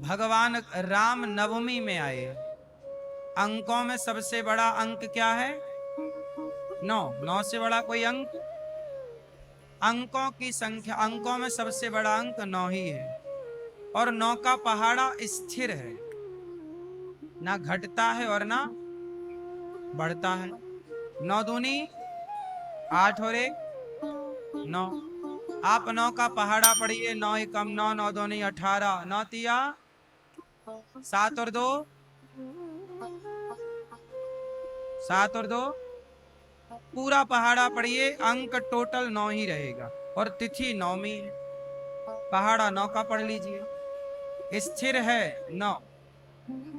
भगवान राम नवमी में आए। अंकों में सबसे बड़ा अंक क्या है? 9। 9 से बड़ा कोई अंक? अंकों की संख्या, अंकों में सबसे बड़ा अंक 9 ही है। और 9 का पहाड़ा स्थिर है, ना घटता है और ना बढ़ता है। 9 दूनी 8 और 1 9। आप 9 का पहाड़ा पढ़िए। 9 एकम 9, 9 दूनी 18, 9 तिया 7 और 2 7 और 2 पूरा पहाड़ा पढ़िए, अंक टोटल 9 ही रहेगा। और तिथि नौमी है, पहाड़ा 9 का पढ़ लीजिए, स्थिर है 9।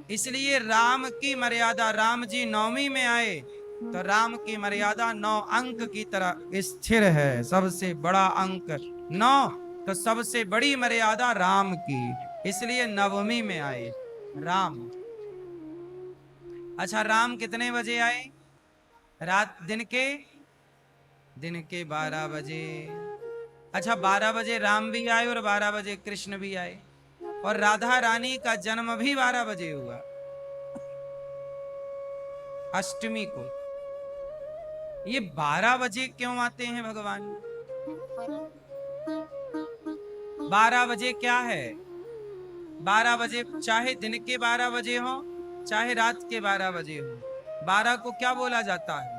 इसलिए राम की मर्यादा, राम जी नौमी में आए तो राम की मर्यादा 9 अंक की तरह स्थिर है। सबसे बड़ा अंक 9, तो सबसे बड़ी मर्यादा राम की, इसलिए नवमी में आए राम। अच्छा, राम कितने बजे आए? रात दिन के 12 बजे। अच्छा, 12 बजे राम भी आए और 12 बजे कृष्ण भी आए, और राधा रानी का जन्म भी 12 बजे हुआ, अष्टमी को। ये 12 बजे क्यों आते हैं भगवान? 12 बजे क्या है? 12 बजे चाहे दिन के 12 बजे हो, चाहे रात के 12 बजे हो, 12 को क्या बोला जाता है?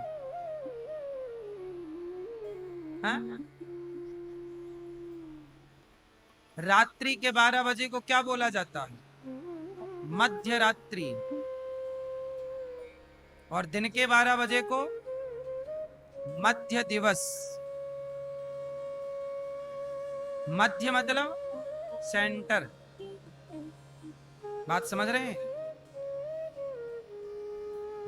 हा? रात्रि के 12 बजे को क्या बोला जाता है? मध्य रात्रि। और दिन के 12 बजे को मध्य दिवस। मध्य मतलब सेंटर। बात समझ रहे हैं?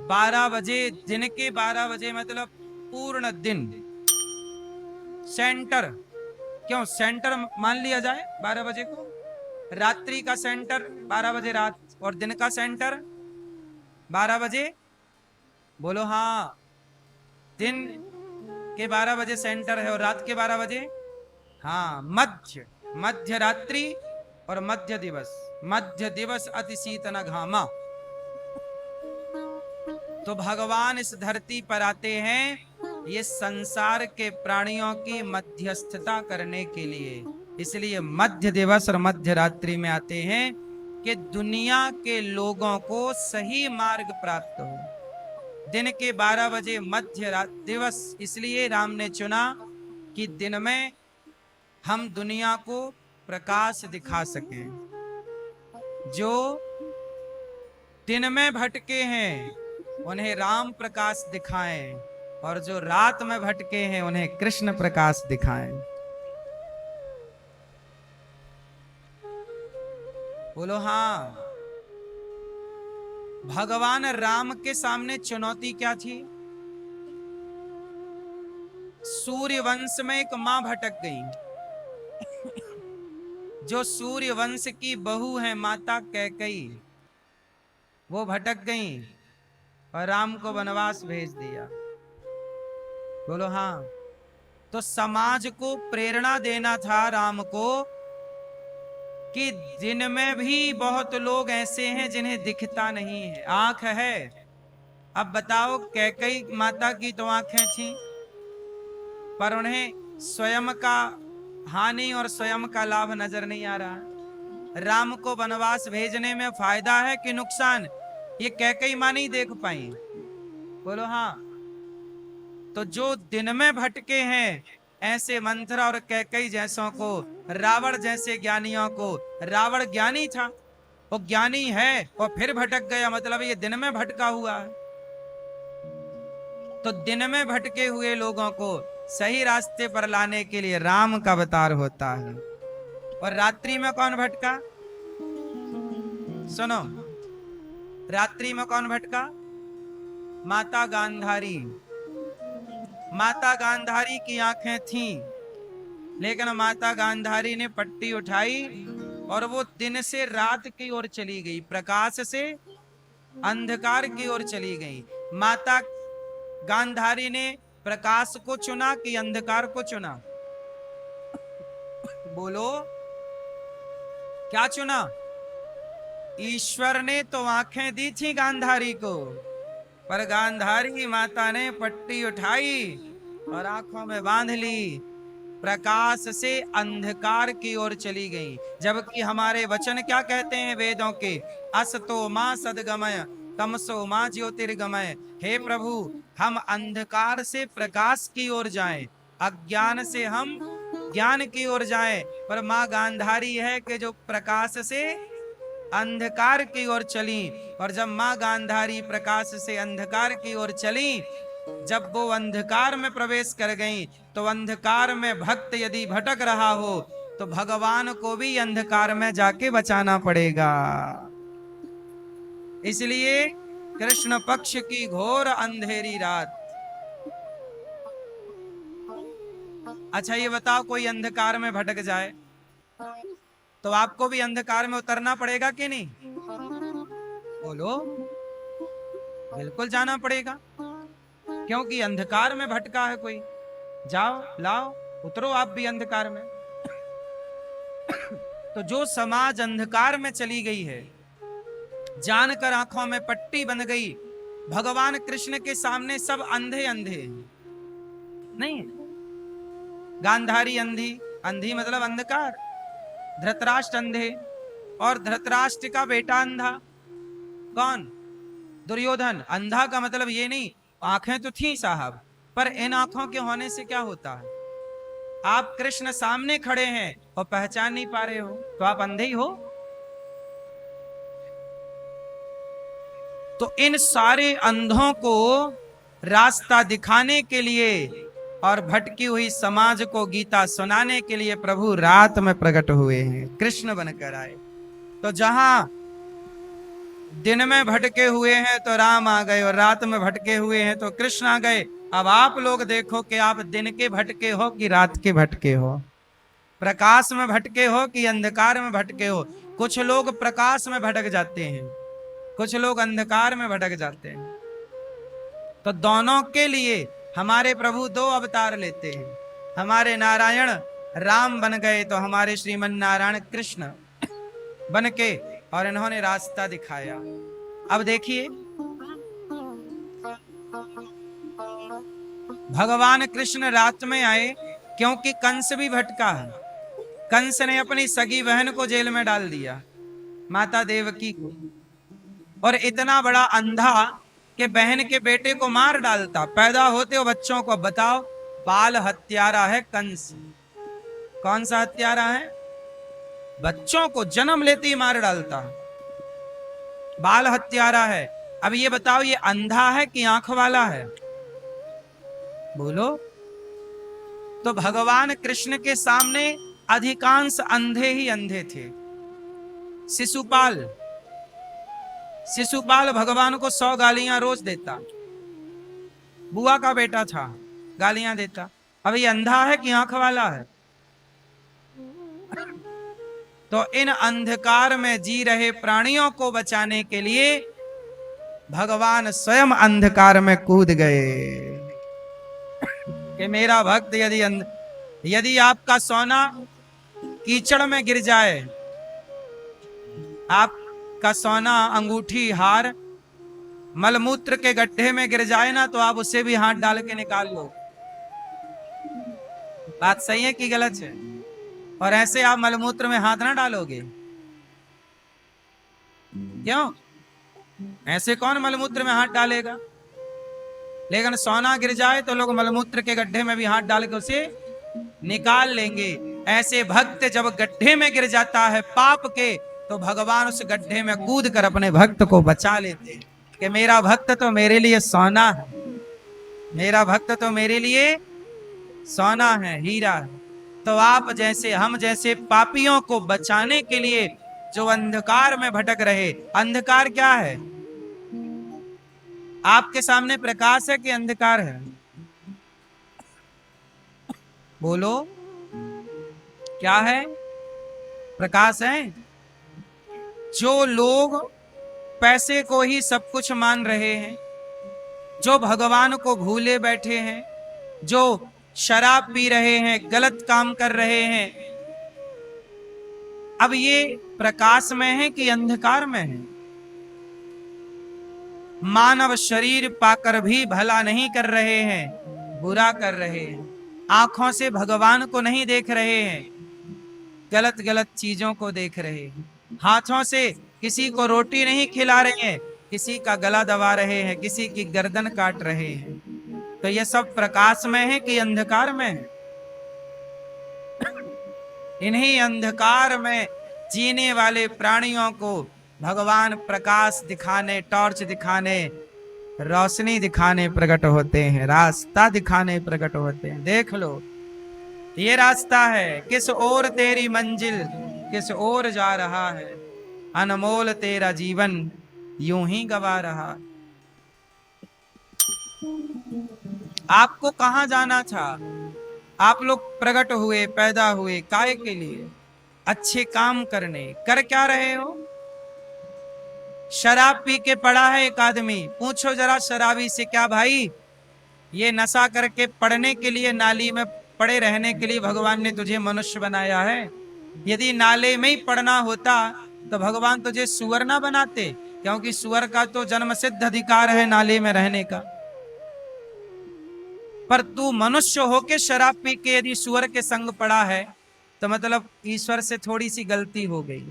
12 बजे, दिन के 12 बजे मतलब पूर्ण दिन, सेंटर। क्यों सेंटर मान लिया जाए 12 बजे को? रात्रि का सेंटर 12 बजे रात, और दिन का सेंटर 12 बजे। बोलो हाँ, दिन के 12 बजे सेंटर है और रात के 12 बजे हाँ मध्य, मध्य रात्रि और मध्य दिवस। मध्य दिवस अति शीतन घामा। तो भगवान इस धरती पर आते हैं ये संसार के प्राणियों की मध्यस्थता करने के लिए। इसलिए मध्य दिवस और मध्य रात्रि में आते हैं कि दुनिया के लोगों को सही मार्ग प्राप्त हो। दिन के 12 बजे मध्य दिवस इसलिए राम ने चुना कि दिन में हम दुनिया को प्रकाश दिखा सकें। जो दिन में भटके हैं उन्हें राम प्रकाश दिखाएं, और जो रात में भटके हैं उन्हें कृष्ण प्रकाश दिखाएं। बोलो हाँ। भगवान राम के सामने चुनौती क्या थी? सूर्य वंश में एक मां भटक गई। जो सूर्य वंश की बहू है माता कैकई, वो भटक गई और राम को वनवास भेज दिया। बोलो हाँ। तो समाज को प्रेरणा देना था राम को कि दिन में भी बहुत लोग ऐसे हैं जिन्हें दिखता नहीं है, आंख है। अब बताओ, कैकई माता की तो आंखें थी, पर उन्हें स्वयं का हानि और स्वयं का लाभ नजर नहीं आ रहा। राम को वनवास भेजने में फायदा है कि नुकसान, ये कैकई मां नहीं देख पाई। बोलो हाँ। तो जो दिन में भटके हैं ऐसे मंथरा और कैकई जैसों को, रावण जैसे ज्ञानियों को, रावण ज्ञानी था, वो ज्ञानी है और फिर भटक गया, मतलब ये दिन में भटका हुआ है। तो दिन में भटके हुए लोगों को सही रास्ते पर लाने के लिए राम का अवतार होता है। और रात्रि में कौन भटका? सुनो, रात्रि में कौन भटका? माता गांधारी। माता गांधारी की आंखें थीं, लेकिन माता गांधारी ने पट्टी उठाई और वो दिन से रात की ओर चली गई, प्रकाश से अंधकार की ओर चली गई। माता गांधारी ने प्रकाश को चुना कि अंधकार को चुना? बोलो, क्या चुना? ईश्वर ने तो आंखें दी थी गांधारी को, पर गांधारी माता ने पट्टी उठाई और आंखों में बांध ली, प्रकाश से अंधकार की ओर चली गई। जबकि हमारे वचन क्या कहते हैं वेदों के, असतो मां सदगमय तमसो मां ज्योतिर्गमय। हे प्रभु, हम अंधकार से प्रकाश की ओर जाएं, अज्ञान से हम ज्ञान की ओर जाएं, पर मां गांधारी है कि जो प्रकाश से अंधकार की ओर चली। और जब मां गांधारी प्रकाश से अंधकार की ओर चली, जब वो अंधकार में प्रवेश कर गई, तो अंधकार में भक्त यदि भटक रहा हो तो भगवान को भी अंधकार में जाके बचाना पड़ेगा। इसलिए कृष्ण पक्ष की घोर अंधेरी रात। अच्छा ये बताओ, कोई अंधकार में भटक जाए तो आपको भी अंधकार में उतरना पड़ेगा कि नहीं? बोलो, बिल्कुल जाना पड़ेगा, क्योंकि अंधकार में भटका है कोई। जाओ लाओ उतरो आप भी अंधकार में। तो जो समाज अंधकार में चली गई है, जानकर आंखों में पट्टी बन गई, भगवान कृष्ण के सामने सब अंधे अंधे नहीं। गांधारी अंधी, अंधी मतलब अंधकार, धृतराष्ट्र अंधे, और धृतराष्ट्र का बेटा अंधा। कौन? दुर्योधन। अंधा का मतलब ये नहीं, आंखें तो थी साहब, पर इन आंखों के होने से क्या होता है? आप कृष्ण सामने खड़े हैं और पहचान नहीं पा रहे हो, तो आप अंधे ही हो। तो इन सारे अंधों को रास्ता दिखाने के लिए और भटकी हुई समाज को गीता सुनाने के लिए प्रभु रात में प्रकट हुए हैं, कृष्ण बनकर आए। तो जहां दिन में भटके हुए हैं तो राम आ गए, और रात में भटके हुए हैं तो कृष्ण आ गए। अब आप लोग देखो कि आप दिन के भटके हो कि रात के भटके हो, प्रकाश में भटके हो कि अंधकार में भटके हो। कुछ लोग प्रकाश में भटक जाते हैं, कुछ लोग अंधकार में भटक जाते हैं। तो दोनों के लिए हमारे प्रभु दो अवतार लेते हैं। हमारे नारायण राम बन गए तो हमारे श्रीमन नारायण कृष्ण बन के, और इन्होंने रास्ता दिखाया। अब देखिए, भगवान कृष्ण रात में आए क्योंकि कंस भी भटका है। कंस ने अपनी सगी बहन को जेल में डाल दिया, माता देवकी को, और इतना बड़ा अंधा कि बहन के बेटे को मार डालता, पैदा होते हो बच्चों को। बताओ, बाल हत्यारा है कंस। कौन सा हत्यारा है? बच्चों को जन्म लेते ही मार डालता, बाल हत्यारा है। अब ये बताओ, ये अंधा है कि आंख वाला है? बोलो। तो भगवान कृष्ण के सामने अधिकांश अंधे ही अंधे थे। शिशुपाल, शिशुपाल भगवान को 100 गालियां रोज देता, बुआ का बेटा था, गालियां देता। अब ये अंधा है कि आंख वाला है? तो इन अंधकार में जी रहे प्राणियों को बचाने के लिए भगवान स्वयं अंधकार में कूद गए कि मेरा भक्त यदि आपका सोना कीचड़ में गिर जाए, आपका सोना अंगूठी हार मलमूत्र के गड्ढे में गिर जाए ना, तो आप उसे भी हाथ डाल के निकाल लो। बात सही है कि गलत है? और ऐसे आप मलमूत्र में हाथ ना डालोगे, क्यों? ऐसे कौन मलमूत्र में हाथ डालेगा? लेकिन सोना गिर जाए तो लोग मलमूत्र के गड्ढे में भी हाथ डाल के उसे निकाल लेंगे। ऐसे भक्त जब गड्ढे में गिर जाता है पाप के, तो भगवान उस गड्ढे में कूद कर अपने भक्त को बचा लेते कि मेरा भक्त तो मेरे लिए सोना है, मेरा भक्त तो मेरे लिए सोना है, हीरा है। तो आप जैसे, हम जैसे पापियों को बचाने के लिए जो अंधकार में भटक रहे, अंधकार क्या है? आपके सामने प्रकाश है कि अंधकार है? बोलो, क्या है? प्रकाश है। जो लोग पैसे को ही सब कुछ मान रहे हैं, जो भगवान को भूले बैठे हैं, जो शराब पी रहे हैं, गलत काम कर रहे हैं, अब ये प्रकाश में है कि अंधकार में है? मानव शरीर पाकर भी भला नहीं कर रहे हैं, बुरा कर रहे हैं। आंखों से भगवान को नहीं देख रहे हैं, गलत गलत चीजों को देख रहे हैं। हाथों से किसी को रोटी नहीं खिला रहे हैं, किसी का गला दबा रहे हैं, किसी की गर्दन काट रहे हैं। तो ये सब प्रकाश में है कि अंधकार में है? इन्हीं अंधकार में जीने वाले प्राणियों को भगवान प्रकाश दिखाने, टॉर्च दिखाने, रोशनी दिखाने प्रकट होते हैं, रास्ता दिखाने प्रकट होते हैं। देख लो, ये रास्ता है, किस ओर तेरी मंजिल, किस ओर जा रहा है, अनमोल तेरा जीवन यूं ही गवा रहा। आपको कहां जाना था? आप लोग प्रकट हुए, पैदा हुए काहे के लिए? अच्छे काम करने। कर क्या रहे हो? शराब पी के पड़ा है एक आदमी, पूछो जरा शराबी से, क्या भाई ये नशा करके पड़ने के लिए, नाली में पड़े रहने के लिए भगवान ने तुझे मनुष्य बनाया है? यदि नाले में ही पड़ना होता तो भगवान तुझे सुअर ना बनाते, क्योंकि सुअर का तो जन्म सिद्ध अधिकार है नाले में रहने का। पर तू मनुष्य होके शराब पी के यदि सुअर के संग पड़ा है तो मतलब ईश्वर से थोड़ी सी गलती हो गई।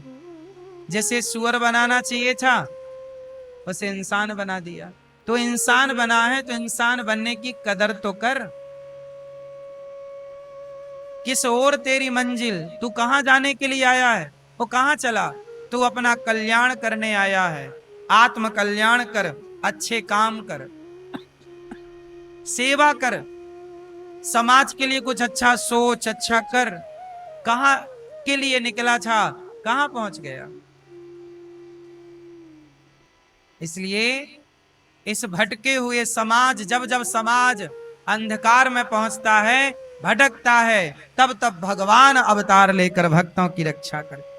जैसे सुअर बनाना चाहिए था उसे इंसान बना दिया। तो इंसान बना है तो इंसान बनने की कदर तो कर। किस ओर तेरी मंजिल, तू कहां जाने के लिए आया है? वो कहां चला? तू अपना कल्याण करने आया है। आत्म कल्याण कर, अच्छे काम कर, सेवा कर, समाज के लिए कुछ अच्छा सोच, अच्छा कर। कहां के लिए निकला था, कहां पहुंच गया? इसलिए इस भटके हुए समाज, जब जब समाज अंधकार में पहुंचता है, भटकता है, तब तब भगवान अवतार लेकर भक्तों की रक्षा कर।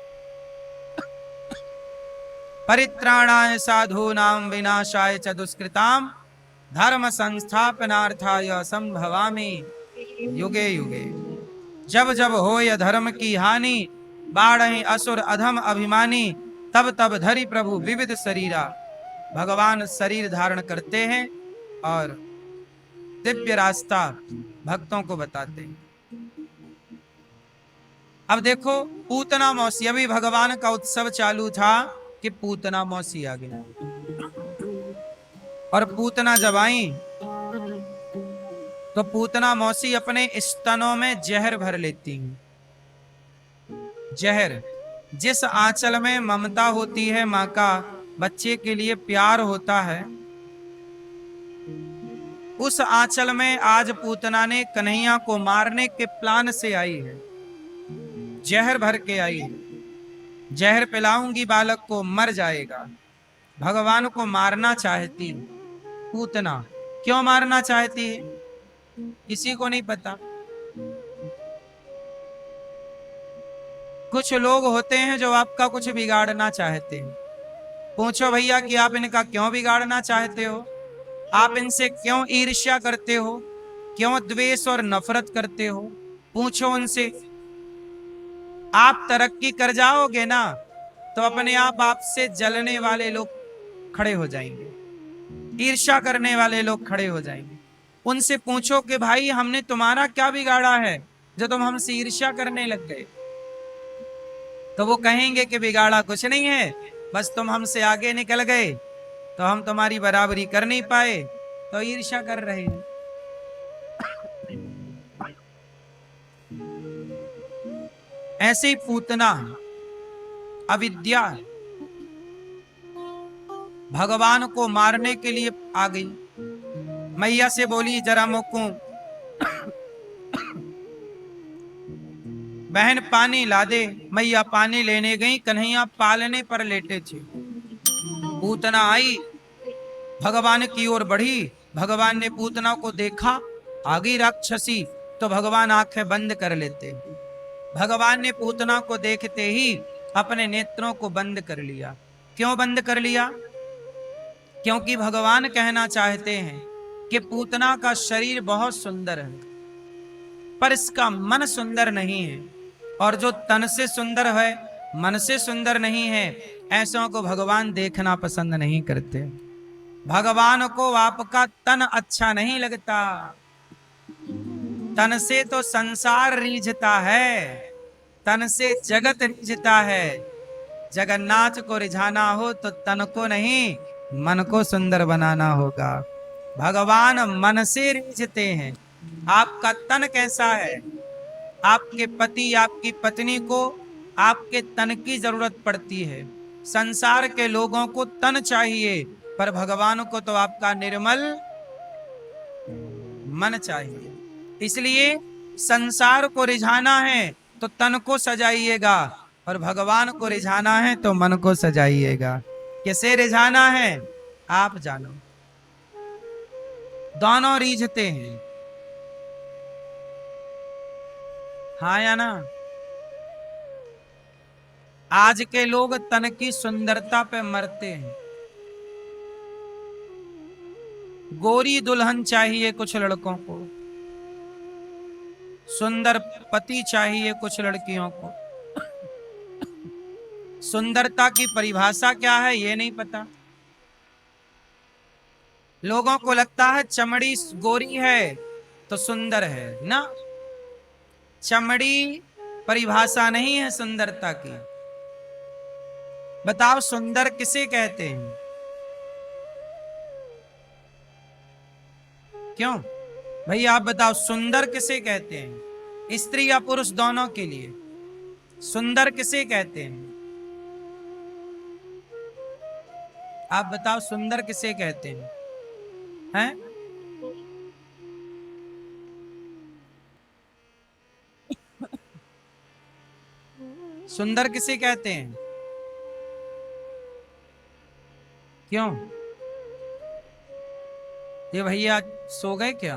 परित्राणाय साधूनां विनाशाय च दुष्कृतां धर्म संस्थापनार्थाय संभवामि युगे युगे। जब जब होय धर्म की हानि, बाढ़हि असुर अधम अभिमानी, तब तब धरि प्रभु विविध शरीरा। भगवान शरीर धारण करते हैं और दिव्य रास्ता भक्तों को बताते हैं। अब देखो पूतना मौसी, अभी भगवान का उत्सव चालू था कि पूतना मौसी आ गई। और पूतना जब आई तो पूतना मौसी अपने स्तनों में जहर भर लेती हैं। जहर, जिस आंचल में ममता होती है, मां का बच्चे के लिए प्यार होता है, उस आंचल में आज पूतना ने कन्हैया को मारने के प्लान से आई है। जहर भर के आई है। जहर पिलाऊंगी बालक को, मर जाएगा। भगवान को मारना चाहती है पूतना। क्यों मारना चाहती है किसी को नहीं पता। कुछ लोग होते हैं जो आपका कुछ बिगाड़ना चाहते हैं। पूछो भैया कि आप इनका क्यों बिगाड़ना चाहते हो? आप इनसे क्यों ईर्ष्या करते हो? क्यों द्वेष और नफरत करते हो? पूछो उनसे। आप तरक्की कर जाओगे ना तो अपने आप आपसे जलने वाले लोग खड़े हो जाएंगे, ईर्ष्या करने वाले लोग खड़े हो जाएंगे। उनसे पूछो कि भाई हमने तुम्हारा क्या बिगाड़ा है जो तुम हमसे ईर्ष्या करने लग गए? तो वो कहेंगे कि बिगाड़ा कुछ नहीं है, बस तुम हमसे आगे निकल गए तो हम तुम्हारी बराबरी कर नहीं पाए, तो ईर्ष्या कर रहे हैं। ऐसे ही पूतना अविद्या भगवान को मारने के लिए आ गई। मैया से बोली जरा मोकू बहन पानी ला दे। मैया पानी लेने गई, कन्हैया पालने पर लेटे थे। पूतना आई, भगवान की ओर बढ़ी। भगवान ने पूतना को देखा, आ गई राक्षसी, तो भगवान आंखें बंद कर लेते। भगवान ने पूतना को देखते ही अपने नेत्रों को बंद कर लिया। क्यों बंद कर लिया? क्योंकि भगवान कहना चाहते हैं कि पूतना का शरीर बहुत सुंदर है पर इसका मन सुंदर नहीं है, और जो तन से सुंदर है मन से सुंदर नहीं है, ऐसों को भगवान देखना पसंद नहीं करते। भगवान को आपका तन अच्छा नहीं लगता, तन से तो संसार रीझता है, तन से जगत रीझता है। जगन्नाथ को रिझाना हो तो तन को नहीं, मन को सुंदर बनाना होगा। भगवान मन से रीझते हैं। आपका तन कैसा है? आपके पति आपकी पत्नी को आपके तन की जरूरत पड़ती है। संसार के लोगों को तन चाहिए, पर भगवान को तो आपका निर्मल मन चाहिए। इसलिए संसार को रिझाना है तो तन को सजाइएगा, और भगवान को रिझाना है तो मन को सजाइएगा। किसे रिझाना है आप जानो। दोनों रीझते हैं, हाँ या ना? आज के लोग तन की सुंदरता पे मरते हैं। गोरी दुल्हन चाहिए कुछ लड़कों को, सुंदर पति चाहिए कुछ लड़कियों को। सुंदरता की परिभाषा क्या है ये नहीं पता। लोगों को लगता है चमड़ी गोरी है तो सुंदर है ना। चमड़ी परिभाषा नहीं है सुंदरता की। बताओ सुंदर किसे कहते हैं? क्यों भाई आप बताओ सुंदर किसे कहते हैं? स्त्री या पुरुष दोनों के लिए सुंदर किसे कहते हैं? आप बताओ सुंदर किसे कहते हैं? हैं? सुंदर किसे कहते हैं? क्यों ये भैया सो गए क्या?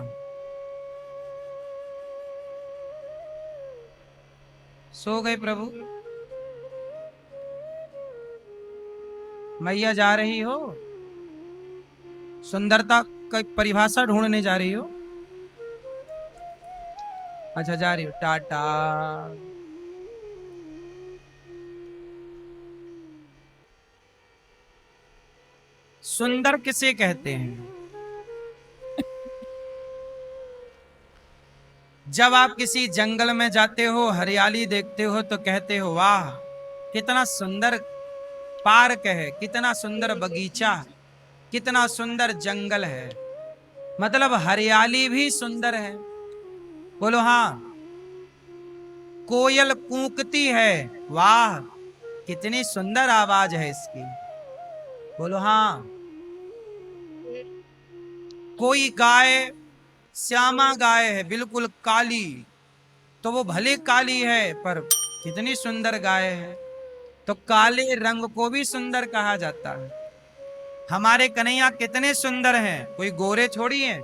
सो गए प्रभु? मैया जा रही हो? सुंदरता की परिभाषा ढूंढने जा रही हो? अच्छा जा रही हो, टाटा। सुंदर किसे कहते हैं? जब आप किसी जंगल में जाते हो, हरियाली देखते हो तो कहते हो वाह कितना सुंदर पार्क है, कितना सुंदर बगीचा, कितना सुंदर जंगल है। मतलब हरियाली भी सुंदर है। बोलो हाँ। कोयल कूकती है, वाह कितनी सुंदर आवाज है इसकी। बोलो हाँ। कोई गाय श्यामा गाय है, बिल्कुल काली, तो वो भले काली है पर कितनी सुंदर गाय है। तो काले रंग को भी सुंदर कहा जाता है। हमारे कन्हैया कितने सुंदर हैं, कोई गोरे थोड़ी हैं।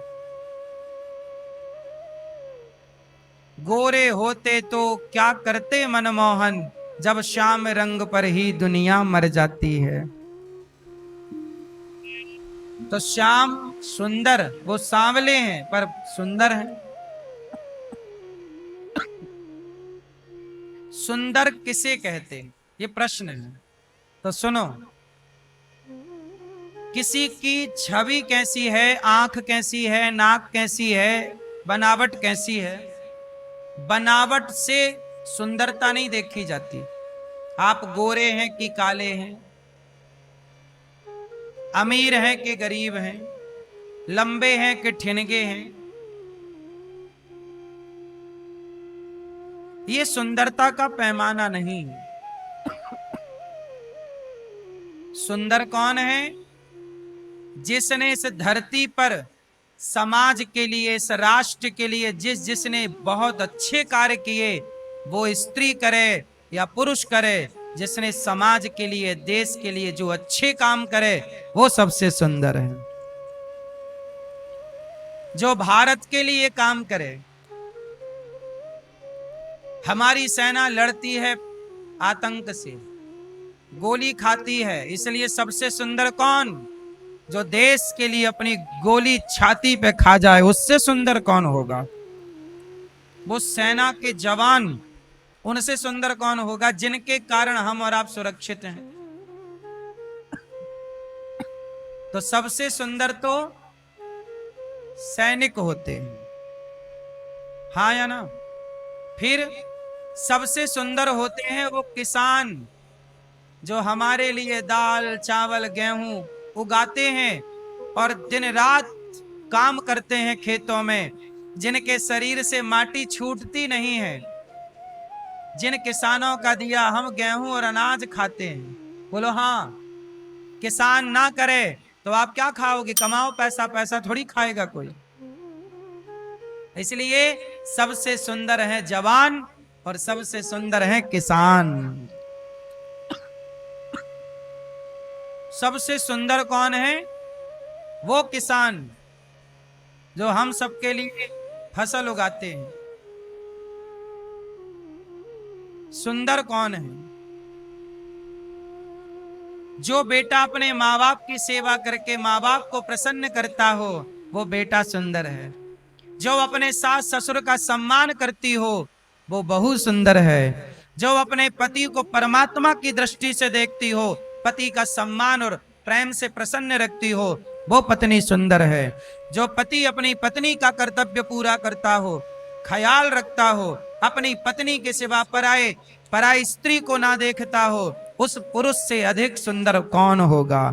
गोरे होते तो क्या करते मनमोहन, जब श्याम रंग पर ही दुनिया मर जाती है। तो श्याम सुंदर, वो सांवले हैं पर सुंदर हैं। सुंदर किसे कहते हैं ये प्रश्न है। तो सुनो, किसी की छवि कैसी है, आंख कैसी है, नाक कैसी है, बनावट कैसी है, बनावट से सुंदरता नहीं देखी जाती। आप गोरे हैं कि काले हैं, अमीर हैं कि गरीब हैं, लंबे हैं कि ठिनगे हैं, ये सुंदरता का पैमाना नहीं। सुंदर कौन है? जिसने इस धरती पर समाज के लिए, इस राष्ट्र के लिए जिसने बहुत अच्छे कार्य किए, वो स्त्री करे या पुरुष करे, जिसने समाज के लिए, देश के लिए जो अच्छे काम करे वो सबसे सुंदर है। जो भारत के लिए काम करे। हमारी सेना लड़ती है आतंक से, गोली खाती है, इसलिए सबसे सुंदर कौन? जो देश के लिए अपनी गोली छाती पे खा जाए, उससे सुंदर कौन होगा? वो सेना के जवान उनसे सुंदर कौन होगा जिनके कारण हम और आप सुरक्षित हैं। तो सबसे सुंदर तो सैनिक होते हैं, हाँ या ना। फिर सबसे सुंदर होते हैं वो किसान, जो हमारे लिए दाल चावल गेहूं उगाते हैं और दिन रात काम करते हैं खेतों में, जिनके शरीर से माटी छूटती नहीं है। जिन किसानों का दिया हम गेहूं और अनाज खाते हैं। बोलो हाँ। किसान ना करे तो आप क्या खाओगे? कमाओ पैसा, पैसा थोड़ी खाएगा कोई। इसलिए सबसे सुंदर है जवान और सबसे सुंदर है किसान। सबसे सुंदर कौन है? वो किसान जो हम सबके लिए फसल उगाते हैं। सुंदर कौन है? जो बेटा अपने माँ बाप की सेवा करके माँ बाप को प्रसन्न करता हो, वो बेटा सुंदर है। जो अपने सास ससुर का सम्मान करती हो, वो बहू सुंदर है। जो अपने पति को परमात्मा की दृष्टि से देखती हो, पति का सम्मान और प्रेम से प्रसन्न रखती हो, वो पत्नी सुंदर है। जो पति अपनी पत्नी का कर्तव्य पूरा करता हो, ख्याल रखता हो, अपनी पत्नी के सिवा पराई स्त्री को ना देखता हो, उस पुरुष से अधिक सुंदर कौन होगा?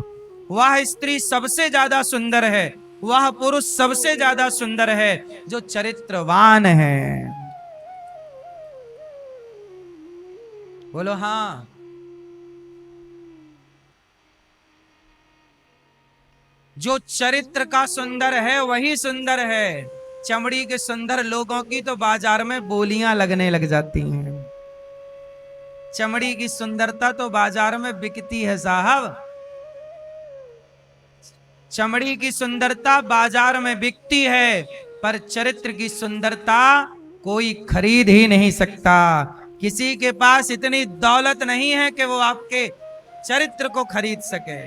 वह स्त्री सबसे ज्यादा सुंदर है, वह पुरुष सबसे ज्यादा सुंदर है जो चरित्रवान है। बोलो हाँ। जो चरित्र का सुंदर है वही सुंदर है। चमड़ी के सुंदर लोगों की तो बाजार में बोलियां लगने लग जाती हैं। चमड़ी की सुंदरता तो बाजार में बिकती है साहब। चमड़ी की सुंदरता बाजार में बिकती है, पर चरित्र की सुंदरता कोई खरीद ही नहीं सकता। किसी के पास इतनी दौलत नहीं है कि वो आपके चरित्र को खरीद सके।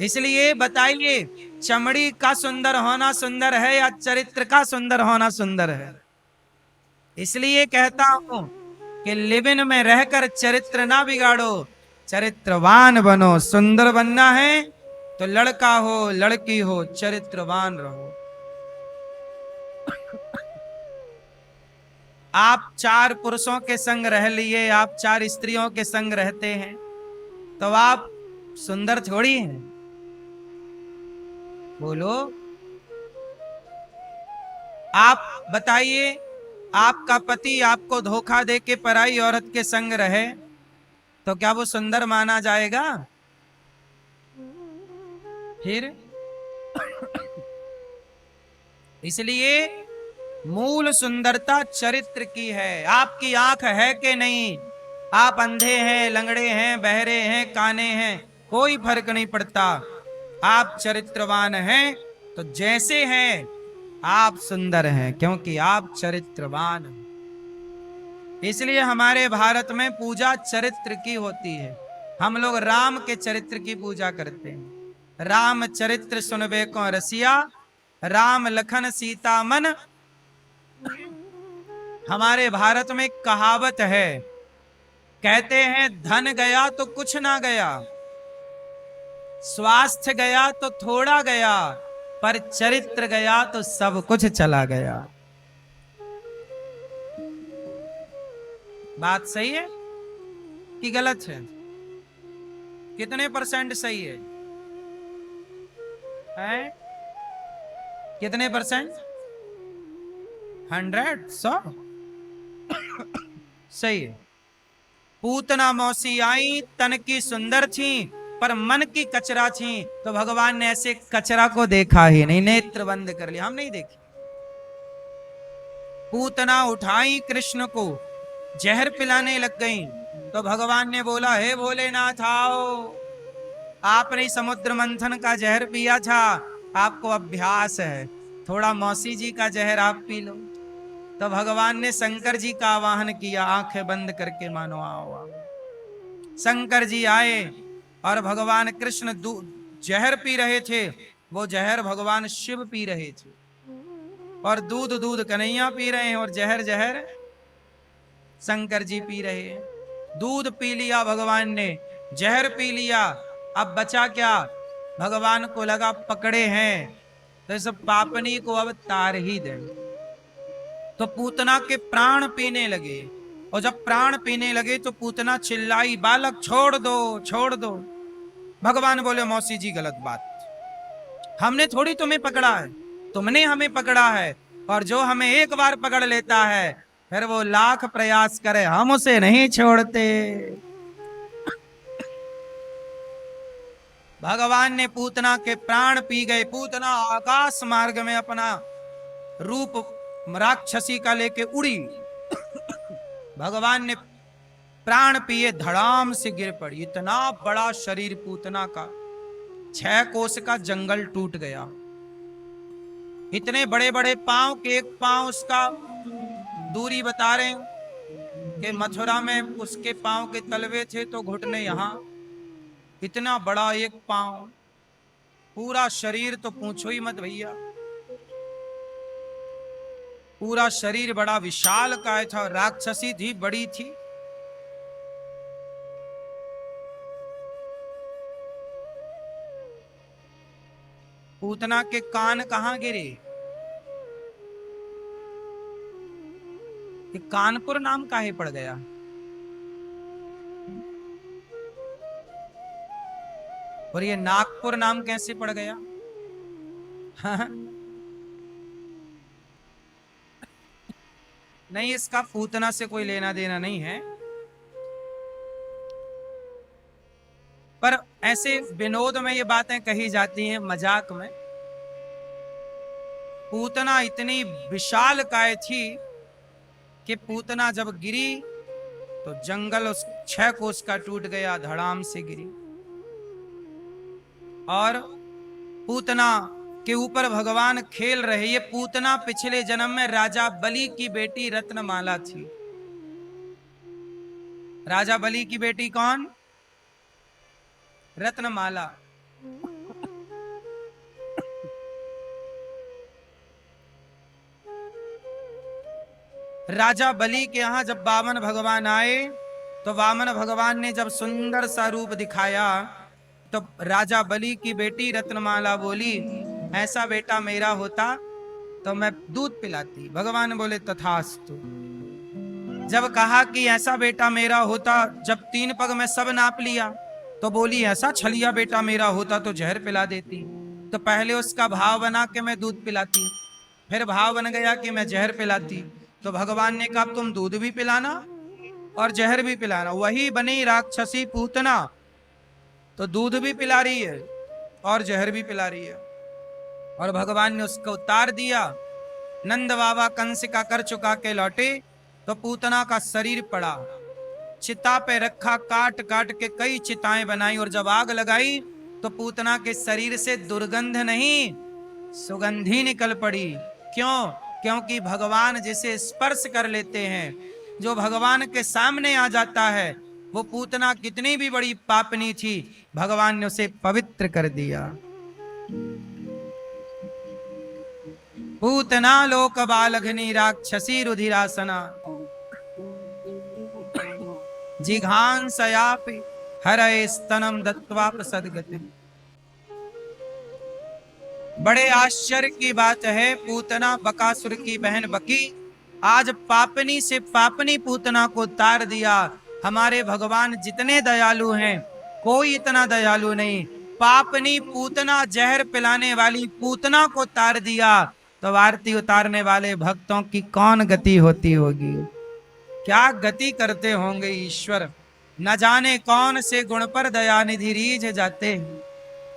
इसलिए बताइए, चमड़ी का सुंदर होना सुंदर है या चरित्र का सुंदर होना सुंदर है? इसलिए कहता हूं कि लिविन में रहकर चरित्र ना बिगाड़ो, चरित्रवान बनो। सुंदर बनना है तो लड़का हो लड़की हो, चरित्रवान रहो। आप 4 पुरुषों के संग रह लिए, आप 4 स्त्रियों के संग रहते हैं, तो आप सुंदर थोड़ी हैं। बोलो। आप बताइए, आपका पति आपको धोखा दे के पराई औरत के संग रहे तो क्या वो सुंदर माना जाएगा? फिर इसलिए मूल सुंदरता चरित्र की है। आपकी आंख है कि नहीं, आप अंधे हैं, लंगड़े हैं, बहरे हैं, काने हैं, कोई फर्क नहीं पड़ता। आप चरित्रवान हैं तो जैसे हैं आप सुंदर हैं, क्योंकि आप चरित्रवान हैं। इसलिए हमारे भारत में पूजा चरित्र की होती है। हम लोग राम के चरित्र की पूजा करते हैं। राम चरित्र सुनबे को रसिया, राम लखन सीता मन। हमारे भारत में कहावत है, कहते हैं धन गया तो कुछ ना गया, स्वास्थ्य गया तो थोड़ा गया, पर चरित्र गया तो सब कुछ चला गया। बात सही है कि गलत है? कितने परसेंट सही है? कितने परसेंट? 100 100 सही है। पूतना मौसी आई, तन की सुंदर थी पर मन की कचरा थी, तो भगवान ने ऐसे कचरा को देखा ही नहीं, नेत्र बंद कर लिया, हम नहीं देखे। पूतना उठाई कृष्ण को, जहर पिलाने लग गई, तो भगवान ने बोला, हे भोलेनाथ आओ, आपने समुद्र मंथन का जहर पिया था, आपको अभ्यास है, थोड़ा मौसी जी का जहर आप पी लो। तो भगवान ने शंकर जी का आवाहन किया, आंखें बंद करके मानो आओ आओ। शंकर जी आए और भगवान कृष्ण जहर पी रहे थे, वो जहर भगवान शिव पी रहे थे, और दूध दूध कन्हैया पी रहे हैं और जहर जहर शंकर जी पी रहे हैं। दूध पी लिया भगवान ने, जहर पी लिया, अब बचा क्या? भगवान को लगा पकड़े हैं तो इस पापनी को अब तार ही दे। तो पूतना के प्राण पीने लगे, और जब प्राण पीने लगे तो पूतना चिल्लाई, बालक छोड़ दो, छोड़ दो। भगवान बोले, मौसी जी गलत बात, हमने थोड़ी तुम्हें पकड़ा है, तुमने हमें पकड़ा है, और जो हमें एक बार पकड़ लेता है फिर वो लाख प्रयास करे हम उसे नहीं छोड़ते। भगवान ने पूतना के प्राण पी गए। पूतना आकाश मार्ग में अपना रूप राक्षसी का लेके उड़ी। भगवान ने प्राण पिए, धड़ाम से गिर पड़ी। इतना बड़ा शरीर पूतना का, 6 कोस का जंगल टूट गया। इतने बड़े बड़े पांव के एक पांव उसका दूरी बता रहे कि मथुरा में उसके पांव के तलवे थे तो घुटने यहां, इतना बड़ा एक पांव, पूरा शरीर तो पूछो ही मत भैया, पूरा शरीर बड़ा विशाल काय था। राक्षसी थी, बड़ी थी। पूतना के कान कहां गिरे? कि कानपुर नाम काहे पड़ गया? और ये नागपुर नाम कैसे पड़ गया? नहीं, इसका पूतना से कोई लेना देना नहीं है, पर ऐसे विनोद में ये बातें कही जाती हैं, मजाक में। पूतना इतनी विशाल काय थी कि पूतना जब गिरी तो जंगल उस 6 कोस का टूट गया, धड़ाम से गिरी। और पूतना के ऊपर भगवान खेल रहे। ये पूतना पिछले जन्म में राजा बलि की बेटी रत्नमाला थी। राजा बलि की बेटी कौन? रत्नमाला। राजा बलि के यहां जब वामन भगवान आए तो वामन भगवान ने जब सुंदर सा रूप दिखाया तो राजा बलि की बेटी रत्नमाला बोली, ऐसा बेटा मेरा होता तो मैं दूध पिलाती। भगवान बोले तथास्तु। जब कहा कि ऐसा बेटा मेरा होता, जब 3 पग में सब नाप लिया तो बोली, ऐसा छलिया बेटा मेरा होता तो जहर पिला देती। तो पहले उसका भाव बना के मैं दूध पिलाती, फिर भाव बन गया कि मैं जहर पिलाती। तो भगवान ने कहा तुम दूध भी पिलाना और जहर भी पिलाना। वही बनी राक्षसी पूतना, तो दूध भी पिला रही है और जहर भी पिला रही है। और भगवान ने उसको उतार दिया। नंद बाबा कंस का कर चुका के लौटे तो पूतना का शरीर पड़ा, चिता पे रखा, काट काट के कई चिताएं बनाई, और जब आग लगाई तो पूतना के शरीर से दुर्गंध नहीं, सुगंधी निकल पड़ी। क्यों? क्योंकि भगवान जिसे स्पर्श कर लेते हैं, जो भगवान के सामने आ जाता है, वो पूतना कितनी भी बड़ी पापनी थी, भगवान ने उसे पवित्र कर दिया। पूतना लोक बालघनी राक्षसी रुधिरासना जिघांसयापि हरये स्तनम दत्वा प्रसदगति। बड़े आश्चर्य की बात है, पूतना बकासुर की बहन बकी आज पापनी से पापनी पूतना को तार दिया। हमारे भगवान जितने दयालु हैं, कोई इतना दयालु नहीं। पापनी पूतना, जहर पिलाने वाली पूतना को तार दिया तो आरती उतारने वाले भक्तों की कौन गति होती होगी? क्या गति करते होंगे ईश्वर। न जाने कौन से गुण पर दयानिधि रीझ जाते हैं।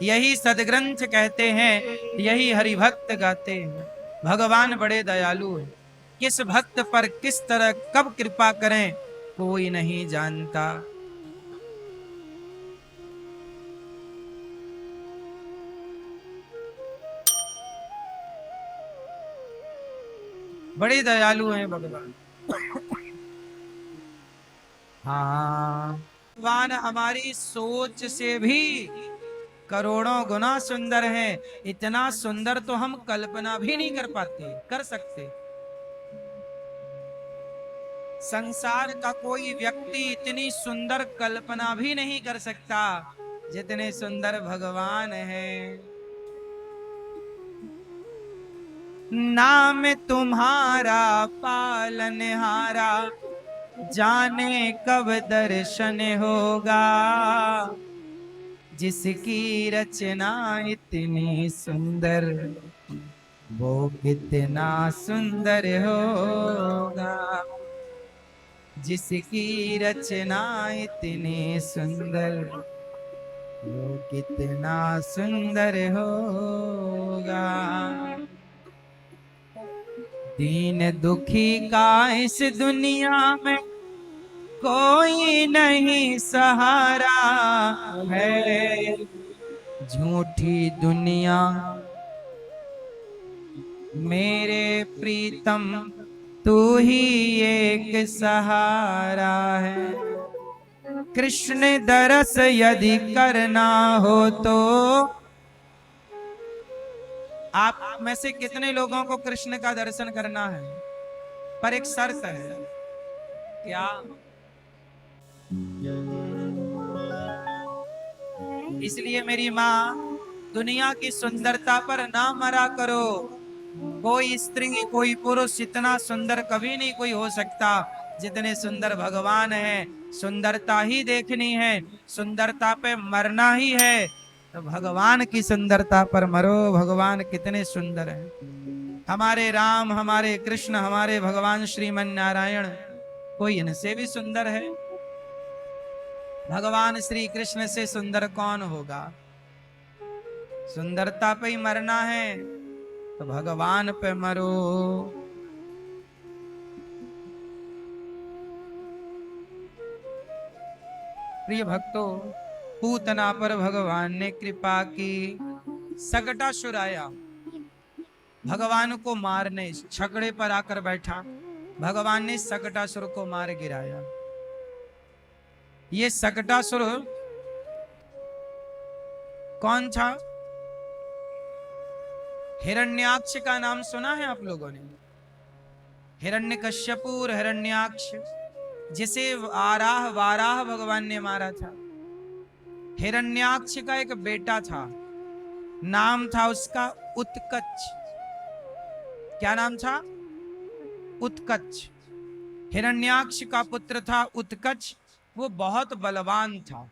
यही सदग्रंथ कहते हैं, यही हरिभक्त गाते हैं। भगवान बड़े दयालु हैं, किस भक्त पर किस तरह कब कृपा करें कोई नहीं जानता। बड़े दयालु हैं भगवान। हाँ, भगवान हमारी सोच से भी करोड़ों गुना सुंदर है। इतना सुंदर तो हम कल्पना भी नहीं कर पाते, कर सकते। संसार का कोई व्यक्ति इतनी सुंदर कल्पना भी नहीं कर सकता जितने सुंदर भगवान हैं। नाम तुम्हारा पालनहारा, जाने कब दर्शन होगा। जिसकी रचना इतनी सुंदर, वो कितना सुंदर होगा। जिसकी रचना इतनी सुंदर, वो कितना सुंदर होगा। दीन दुखी का इस दुनिया में कोई नहीं सहारा है। झूठी दुनिया मेरे प्रीतम, तू ही एक सहारा है। कृष्ण दरस यदि करना हो तो, आप में से कितने लोगों को कृष्ण का दर्शन करना है? पर एक शर्त है। क्या? इसलिए मेरी माँ, दुनिया की सुंदरता पर ना मरा करो। कोई स्त्री कोई पुरुष इतना सुंदर कभी नहीं कोई हो सकता जितने सुंदर भगवान है। सुंदरता ही देखनी है, सुंदरता पे मरना ही है, तो भगवान की सुंदरता पर मरो। भगवान कितने सुंदर हैं। हमारे राम, हमारे कृष्ण, हमारे भगवान श्रीमन नारायण, कोई इनसे भी सुंदर है? भगवान श्री कृष्ण से सुंदर कौन होगा? सुंदरता पे ही मरना है तो भगवान पे मरो। प्रिय भक्तों, पूतना पर भगवान ने कृपा की। सकटासुर आया भगवान को मारने, छकड़े पर आकर बैठा। भगवान ने सकटासुर को मार गिराया। ये सकटासुर कौन था? हिरण्याक्ष का नाम सुना है आप लोगों ने? हिरण्यकश्यप, हिरण्याक्ष, जिसे वाराह भगवान ने मारा था। हिरण्याक्ष का एक बेटा था, नाम था उसका उत्कच। क्या नाम था? उत्कच। हिरण्याक्ष का पुत्र था उत्कच। वो बहुत बलवान था।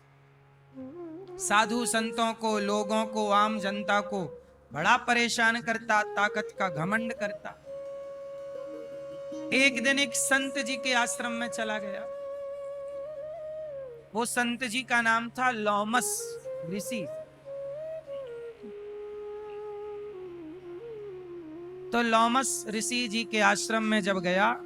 साधु संतों को, लोगों को, आम जनता को बड़ा परेशान करता, ताकत का घमंड करता। एक दिन एक संत जी के आश्रम में चला गया। वो संत जी का नाम था लोमस ऋषि। तो लोमस ऋषि जी के आश्रम में जब गया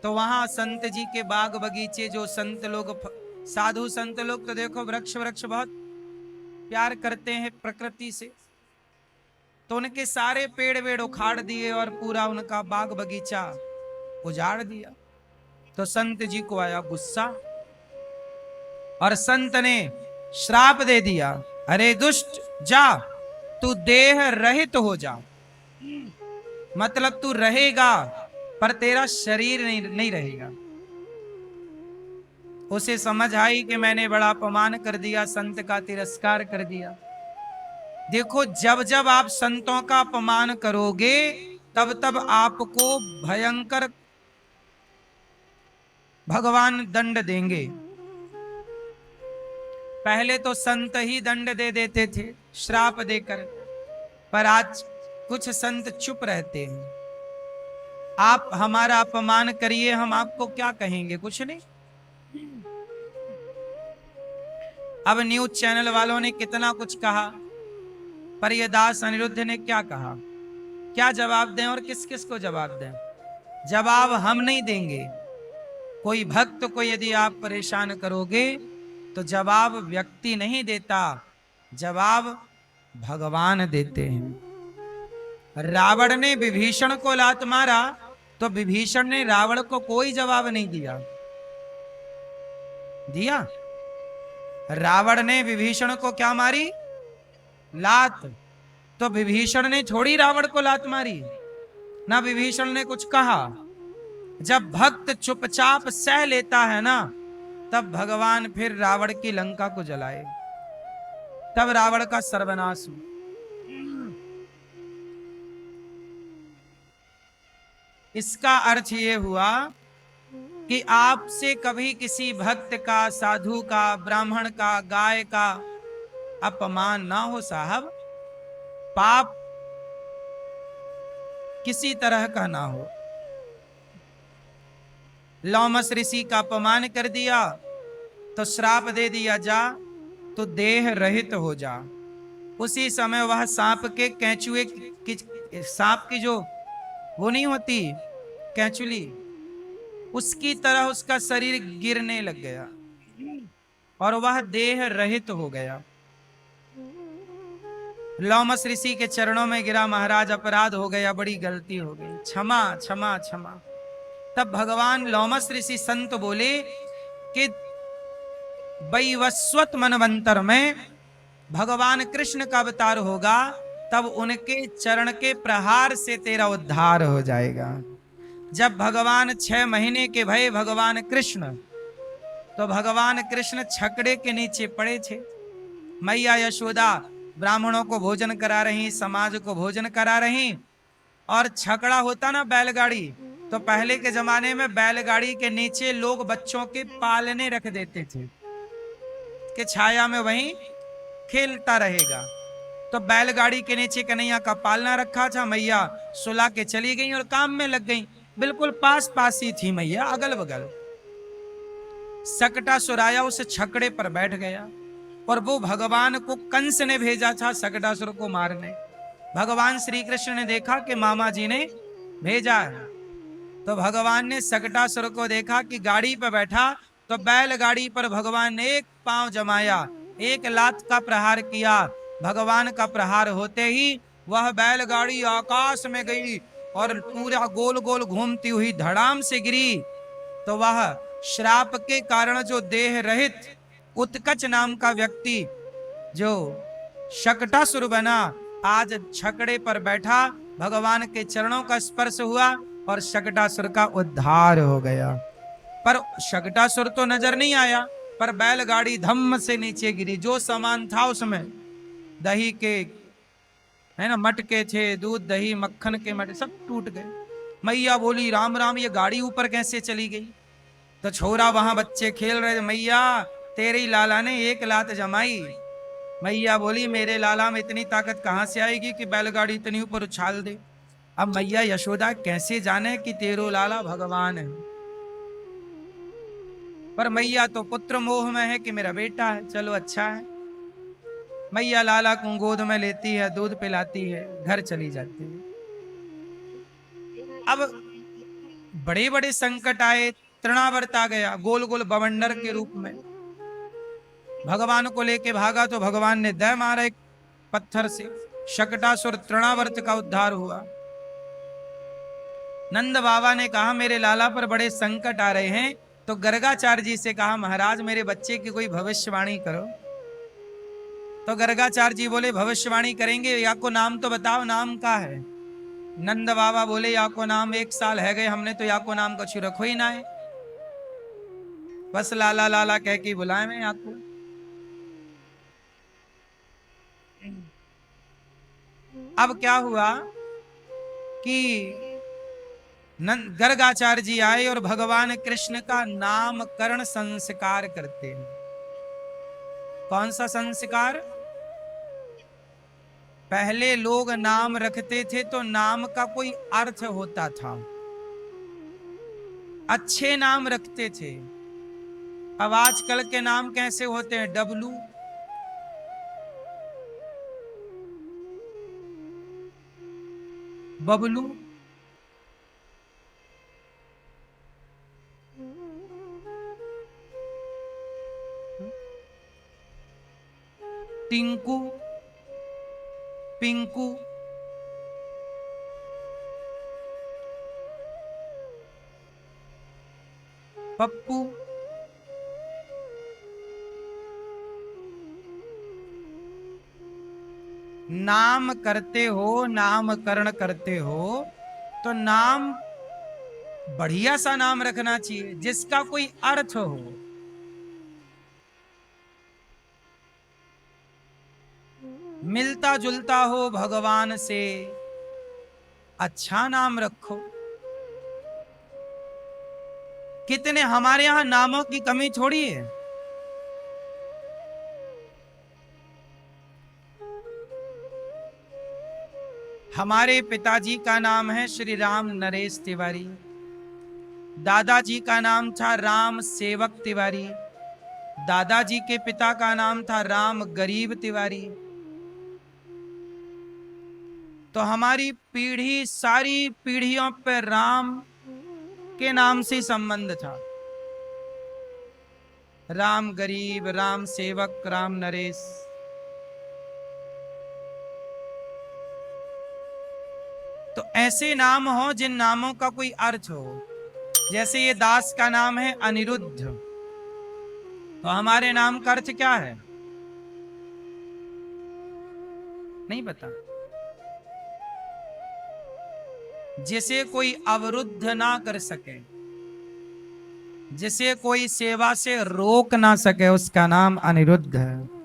तो वहां संत जी के बाग बगीचे, जो संत लोग, साधु संत लोग तो देखो वृक्ष बहुत प्यार करते हैं प्रकृति से, तो उनके सारे पेड़ वेड़ उखाड़ दिए और पूरा उनका बाग बगीचा उजाड़ दिया। तो संत जी को आया गुस्सा और संत ने श्राप दे दिया, अरे दुष्ट, जा तू देह रहित हो जा। मतलब तू रहेगा पर तेरा शरीर नहीं रहेगा। उसे समझ आई कि मैंने बड़ा अपमान कर दिया, संत का तिरस्कार कर दिया। देखो, जब जब आप संतों का अपमान करोगे तब तब आपको भयंकर भगवान दंड देंगे। पहले तो संत ही दंड दे देते थे श्राप देकर, पर आज कुछ संत चुप रहते हैं। आप हमारा अपमान करिए, हम आपको क्या कहेंगे? कुछ नहीं। अब न्यूज चैनल वालों ने कितना कुछ कहा, पर ये दास अनिरुद्ध ने क्या कहा? क्या जवाब दें और किस किस को जवाब दें? जवाब हम नहीं देंगे। कोई भक्त को यदि आप परेशान करोगे तो जवाब व्यक्ति नहीं देता, जवाब भगवान देते हैं। रावण ने विभीषण को लात मारा तो विभीषण ने रावण को कोई जवाब नहीं दिया। रावण ने विभीषण को क्या मारी? लात। तो विभीषण ने थोड़ी रावण को लात मारी, ना विभीषण ने कुछ कहा। जब भक्त चुपचाप सह लेता है ना, तब भगवान फिर रावण की लंका को जलाए, तब रावण का सर्वनाश हो। इसका अर्थ ये हुआ कि आपसे कभी किसी भक्त का, साधु का, ब्राह्मण का, गाय का अपमान ना हो साहब, पाप किसी तरह का ना हो। लोमस ऋषि का अपमान कर दिया तो श्राप दे दिया, जा तो देह रहित हो जा। उसी समय वह सांप के कैंचुए की, सांप की जो वो नहीं होती कैंचुली, उसकी तरह उसका शरीर गिरने लग गया और वह देह रहित हो गया। लोमस ऋषि के चरणों में गिरा, महाराज अपराध हो गया, बड़ी गलती हो गई, क्षमा क्षमा क्षमा। तब भगवान लोमस ऋषि संत बोले कि वैवस्वत मनवंतर में भगवान कृष्ण का अवतार होगा, तब उनके चरण के प्रहार से तेरा उद्धार हो जाएगा। जब भगवान 6 महीने के भय भगवान कृष्ण, तो भगवान कृष्ण छकड़े के नीचे पड़े थे। मैया यशोदा ब्राह्मणों को भोजन करा रही, समाज को भोजन करा रही, और छकड़ा होता ना बैलगाड़ी, तो पहले के जमाने में बैलगाड़ी के नीचे लोग बच्चों के पालने रख देते थे कि छाया में वहीं खेलता रहेगा। तो बैलगाड़ी के नीचे कन्हैया का पालना रखा था, मैया सुला के चली गई और काम में लग गई। बिल्कुल पास पास ही थी मैया, अगल बगल। सकटासुर आया, उस छकड़े पर बैठ गया, और वो भगवान को कंस ने भेजा था सकटासुर को मारने। भगवान श्री कृष्ण ने देखा कि मामा जी ने भेजा है, तो भगवान ने सकटासुर को देखा कि गाड़ी पर बैठा, तो बैलगाड़ी पर भगवान ने एक पांव जमाया, एक लात का प्रहार किया। भगवान का प्रहार होते ही वह बैलगाड़ी आकाश में गई और पूरा गोल गोल घूमती हुई धड़ाम से गिरी। तो वह श्राप के कारण जो देह रहित उत्कच नाम का व्यक्ति जो शकटासुर बना, आज छकड़े पर बैठा, भगवान के चरणों का स्पर्श हुआ और शकटासुर का उद्धार हो गया। पर शकटासुर तो नजर नहीं आया, पर बैलगाड़ी धम्म से नीचे गिरी। जो सामान था उसमें, दही के है ना मटके थे, दूध दही मक्खन के मटके सब टूट गए। मैया बोली राम राम, ये गाड़ी ऊपर कैसे चली गई? तो छोरा वहां बच्चे खेल रहे थे, मैया तेरी लाला ने एक लात जमाई। मैया बोली मेरे लाला में इतनी ताकत कहां से आएगी कि बैलगाड़ी इतनी ऊपर उछाल दे। अब मैया यशोदा कैसे जाने कि तेरो लाला भगवान है, पर मैया तो पुत्र मोह में है कि मेरा बेटा है, चलो अच्छा है। मैया लाला को गोद में लेती है, दूध पिलाती है, घर चली जाती है। अब बड़े बड़े संकट आए, तृणावर्त आ गया गोल गोल बवंडर के रूप में, भगवान को लेके भागा तो भगवान ने दय मारा एक पत्थर से, शकटासुर तृणावर्त का उद्धार हुआ। नंद बाबा ने कहा मेरे लाला पर बड़े संकट आ रहे हैं, तो गर्गाचार्य जी से कहा महाराज मेरे बच्चे की कोई भविष्यवाणी करो। तो गर्गाचार्य जी बोले भविष्यवाणी करेंगे, या को नाम तो बताओ, नाम का है? नंद बाबा बोले या को नाम 1 साल है गए, हमने तो या को नाम कछु रखो ही ना है, बस लाला लाला कह के बुलाए मैं या को। अब क्या हुआ कि गर्गाचार्य जी आए और भगवान कृष्ण का नामकरण संस्कार करते हैं। कौन सा संस्कार? पहले लोग नाम रखते थे तो नाम का कोई अर्थ होता था, अच्छे नाम रखते थे। अब आजकल के नाम कैसे होते हैं? डब्लू, बबलू, टिंकू, पिंकू, पप्पू, नाम करते हो, नामकरण करते हो, तो नाम बढ़िया सा नाम रखना चाहिए जिसका कोई अर्थ हो। मिलता जुलता हो भगवान से, अच्छा नाम रखो। कितने हमारे यहां नामों की कमी थोड़ी है। हमारे पिताजी का नाम है श्री राम नरेश तिवारी, दादाजी का नाम था राम सेवक तिवारी, दादाजी के पिता का नाम था राम गरीब तिवारी। तो हमारी पीढ़ी सारी पीढ़ियों पर राम के नाम से संबंध था। राम गरीब, राम सेवक, राम नरेश। तो ऐसे नाम हो जिन नामों का कोई अर्थ हो। जैसे ये दास का नाम है अनिरुद्ध, तो हमारे नाम का अर्थ क्या है? नहीं पता। जिसे कोई अवरुद्ध ना कर सके, जिसे कोई सेवा से रोक ना सके, उसका नाम अनिरुद्ध है।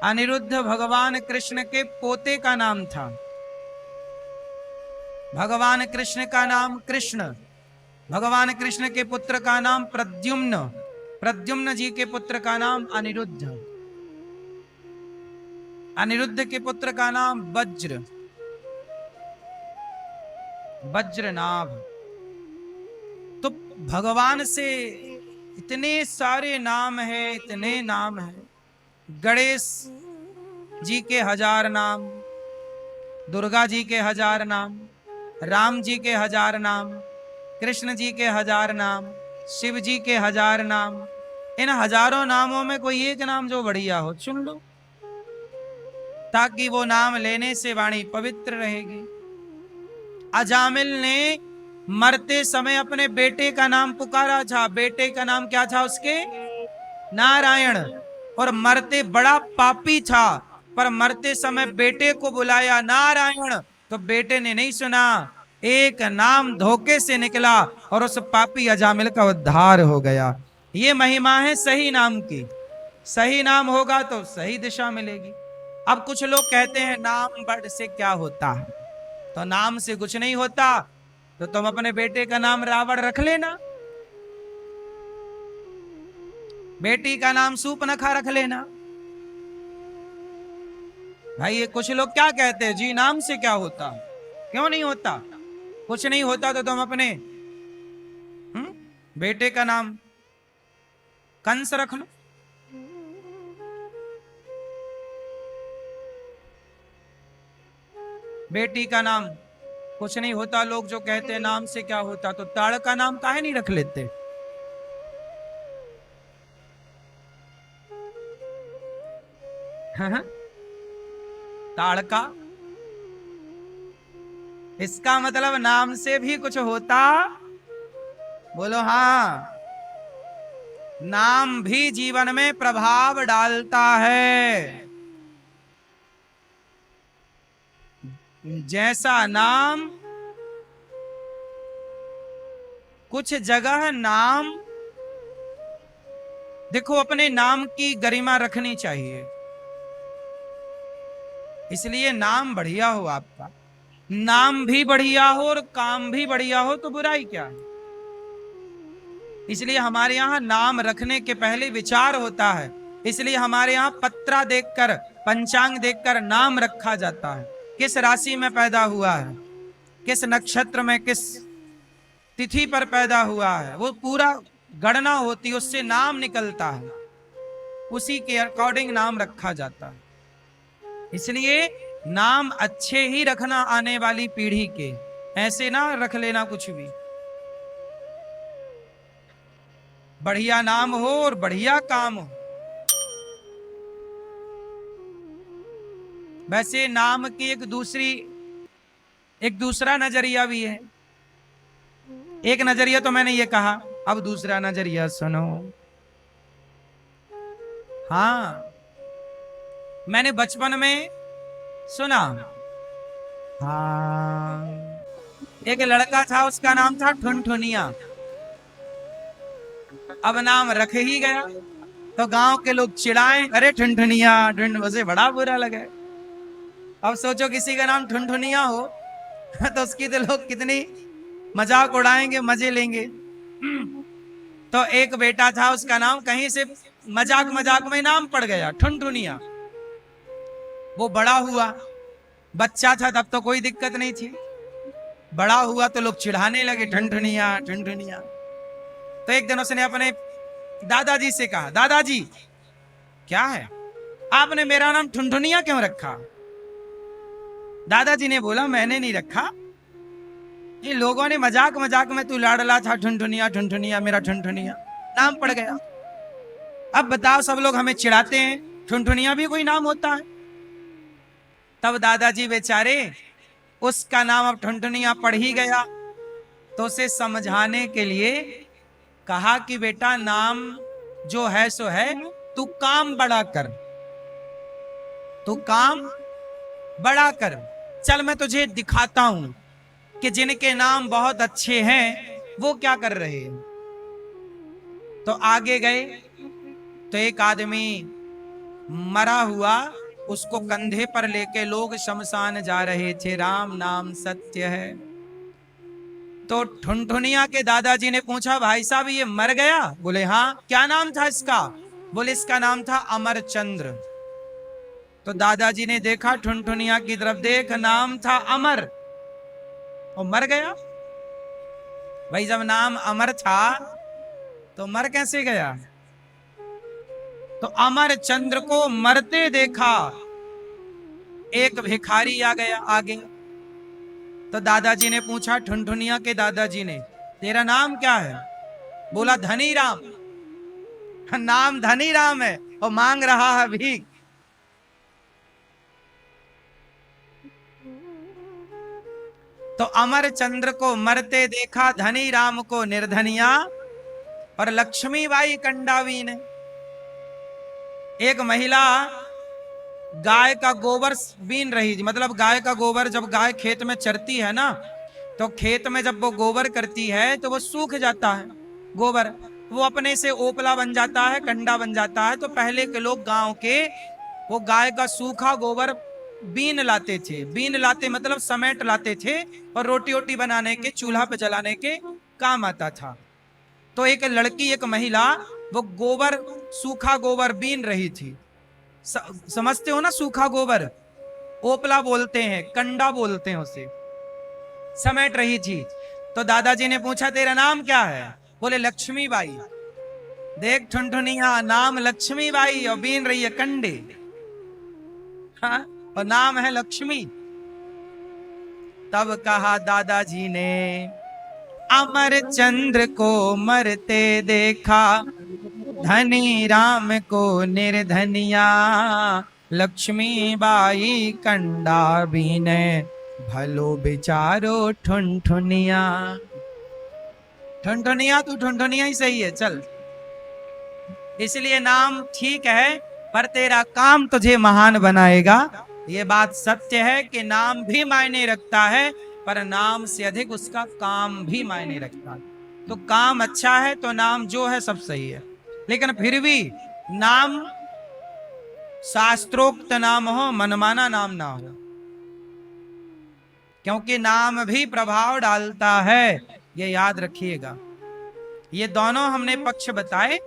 अनिरुद्ध भगवान कृष्ण के पोते का नाम था। भगवान कृष्ण का नाम कृष्ण, भगवान कृष्ण के पुत्र का नाम प्रद्युम्न, प्रद्युम्न जी के पुत्र का नाम अनिरुद्ध, अनिरुद्ध के पुत्र का नाम वज्र, वज्रनाभ। तो भगवान से इतने सारे नाम हैं, इतने नाम हैं। गणेश जी के 1000 नाम, दुर्गा जी के 1000 नाम, राम जी के 1000 नाम, कृष्ण जी के 1000 नाम, शिव जी के 1000 नाम। इन हजारों नामों में कोई एक नाम जो बढ़िया हो चुन लो, ताकि वो नाम लेने से वाणी पवित्र रहेगी। अजामिल ने मरते समय अपने बेटे का नाम पुकारा था। बेटे का नाम क्या था उसके? नारायण। और मरते बड़ा पापी था, पर मरते समय बेटे को बुलाया नारायण, तो बेटे ने नहीं सुना, एक नाम धोखे से निकला और उस पापी अजामिल का उद्धार हो गया। ये महिमा है सही नाम की। सही नाम होगा तो सही दिशा मिलेगी। अब कुछ लोग कहते हैं नाम बड़ से क्या होता है, तो नाम से कुछ नहीं होता, तो तुम अपने बेटे का नाम रावण रख लेना, बेटी का नाम सूपनखा रख लेना। भाई ये कुछ लोग क्या कहते हैं जी, नाम से क्या होता? क्यों नहीं होता? कुछ नहीं होता तो तुम अपने बेटे का नाम कंस रख लो। बेटी का नाम कुछ नहीं होता, लोग जो कहते हैं नाम से क्या होता, तो ताड़ का नाम काहे नहीं रख लेते? ताड़का, इसका मतलब नाम से भी कुछ होता। बोलो हाँ। नाम भी जीवन में प्रभाव डालता है। जैसा नाम, कुछ जगह नाम, देखो अपने नाम की गरिमा रखनी चाहिए, इसलिए नाम बढ़िया हो आपका। नाम भी बढ़िया हो और काम भी बढ़िया हो तो बुराई क्या है? इसलिए हमारे यहाँ नाम रखने के पहले विचार होता है। इसलिए हमारे यहाँ पत्रा देखकर, पंचांग देखकर नाम रखा जाता है। किस राशि में पैदा हुआ है, किस नक्षत्र में, किस तिथि पर पैदा हुआ है, वो पूरा गणना होती, उससे नाम निकलता है, उसी के अकॉर्डिंग नाम रखा जाता है। इसलिए नाम अच्छे ही रखना आने वाली पीढ़ी के, ऐसे ना रख लेना कुछ भी। बढ़िया नाम हो और बढ़िया काम हो। वैसे नाम की एक दूसरा नजरिया भी है। एक नजरिया तो मैंने ये कहा, अब दूसरा नजरिया सुनो। हाँ, मैंने बचपन में सुना? हाँ। एक लड़का था, उसका नाम था ठुनठुनिया। अब नाम रख ही गया तो गांव के लोग चिढ़ाएं, अरे ठुनठुनिया ठुन, उसे बड़ा बुरा लगे। अब सोचो किसी का नाम ठुनठुनिया हो तो उसकी तो लोग कितनी मजाक उड़ाएंगे, मजे लेंगे। तो एक बेटा था, उसका नाम कहीं से मजाक मजाक में नाम पड़ गया ठुनठुनिया। वो बड़ा हुआ, बच्चा था तब तो कोई दिक्कत नहीं थी, बड़ा हुआ तो लोग चिढ़ाने लगे ठुनठुनिया ठुनठुनिया। तो एक दिन उसने अपने दादाजी से कहा, दादाजी क्या है, आपने मेरा नाम ठुनठुनिया क्यों रखा? दादाजी ने बोला, मैंने नहीं रखा, ये लोगों ने मजाक मजाक में, तू लाडला था ठुनठुनिया ठुनठुनिया, मेरा ठुनठुनिया नाम पड़ गया। अब बताओ, सब लोग हमें चिढ़ाते हैं, ठुनठुनिया भी कोई नाम होता है? तब दादाजी बेचारे, उसका नाम अब ठुनठुनिया पड़ ही गया, तो उसे समझाने के लिए कहा कि बेटा नाम जो है सो है, तू काम बड़ा कर, तू काम बड़ा कर। चल मैं तुझे दिखाता हूं कि जिनके नाम बहुत अच्छे हैं वो क्या कर रहे हैं। तो आगे गए तो एक आदमी मरा हुआ, उसको कंधे पर लेके लोग शमशान जा रहे थे। राम नाम सत्य है। तो ठुनठुनिया के दादाजी ने पूछा, भाई साहब ये मर गया? बोले हाँ। क्या नाम था इसका? बोले इसका नाम था अमरचंद्र। तो दादाजी ने देखा ठुनठुनिया की तरफ, देख नाम था अमर और मर गया। भाई जब नाम अमर था तो मर कैसे गया? तो अमरचंद्र को मरते देखा, एक भिखारी आ गया आगे। तो दादाजी ने पूछा, ठुनठुनिया के दादाजी ने, तेरा नाम क्या है? बोला धनी राम। नाम धनी राम है और मांग रहा है भीख। तो अमरचंद्र को मरते देखा, धनी राम को निर्धनिया, और लक्ष्मीबाई कंडावी ने, एक महिला गाय का गोबर बीन रही थी। मतलब गाय का गोबर, जब गाय खेत में चरती है ना, तो खेत में जब वो गोबर करती है तो वो सूख जाता है गोबर, वो अपने से ओपला बन जाता है, कंडा बन जाता है। तो पहले के लोग गांव के वो गाय का सूखा गोबर बीन लाते थे। बीन लाते मतलब समेट लाते थे, और रोटी वोटी बनाने के, चूल्हा पे जलाने के काम आता था। तो एक लड़की, एक महिला, वो गोबर, सूखा गोबर बीन रही थी। समझते हो ना, सूखा गोबर ओपला बोलते हैं, कंडा बोलते हैं उसे, समेट रही थी। तो दादाजी ने पूछा, तेरा नाम क्या है? बोले लक्ष्मीबाई। देख ठुनठुनिया, नाम लक्ष्मीबाई और बीन रही है कंडे, हाँ, और नाम है लक्ष्मी। तब कहा दादाजी ने, अमरचंद्र को मरते देखा, धनी राम को निर्धनिया, लक्ष्मीबाई कंडा बीने, भलो बिचारो ठुनठुनिया। ठुनठुनिया, तू ठुनठुनिया ही सही है, चल। इसलिए नाम ठीक है, पर तेरा काम तुझे महान बनाएगा। ये बात सत्य है कि नाम भी मायने रखता है, पर नाम से अधिक उसका काम भी मायने रखता है। तो काम अच्छा है तो नाम जो है सब सही है, लेकिन फिर भी नाम शास्त्रोक्त नाम हो, मनमाना नाम ना हो, क्योंकि नाम भी प्रभाव डालता है, ये याद रखिएगा। ये दोनों हमने पक्ष बताए,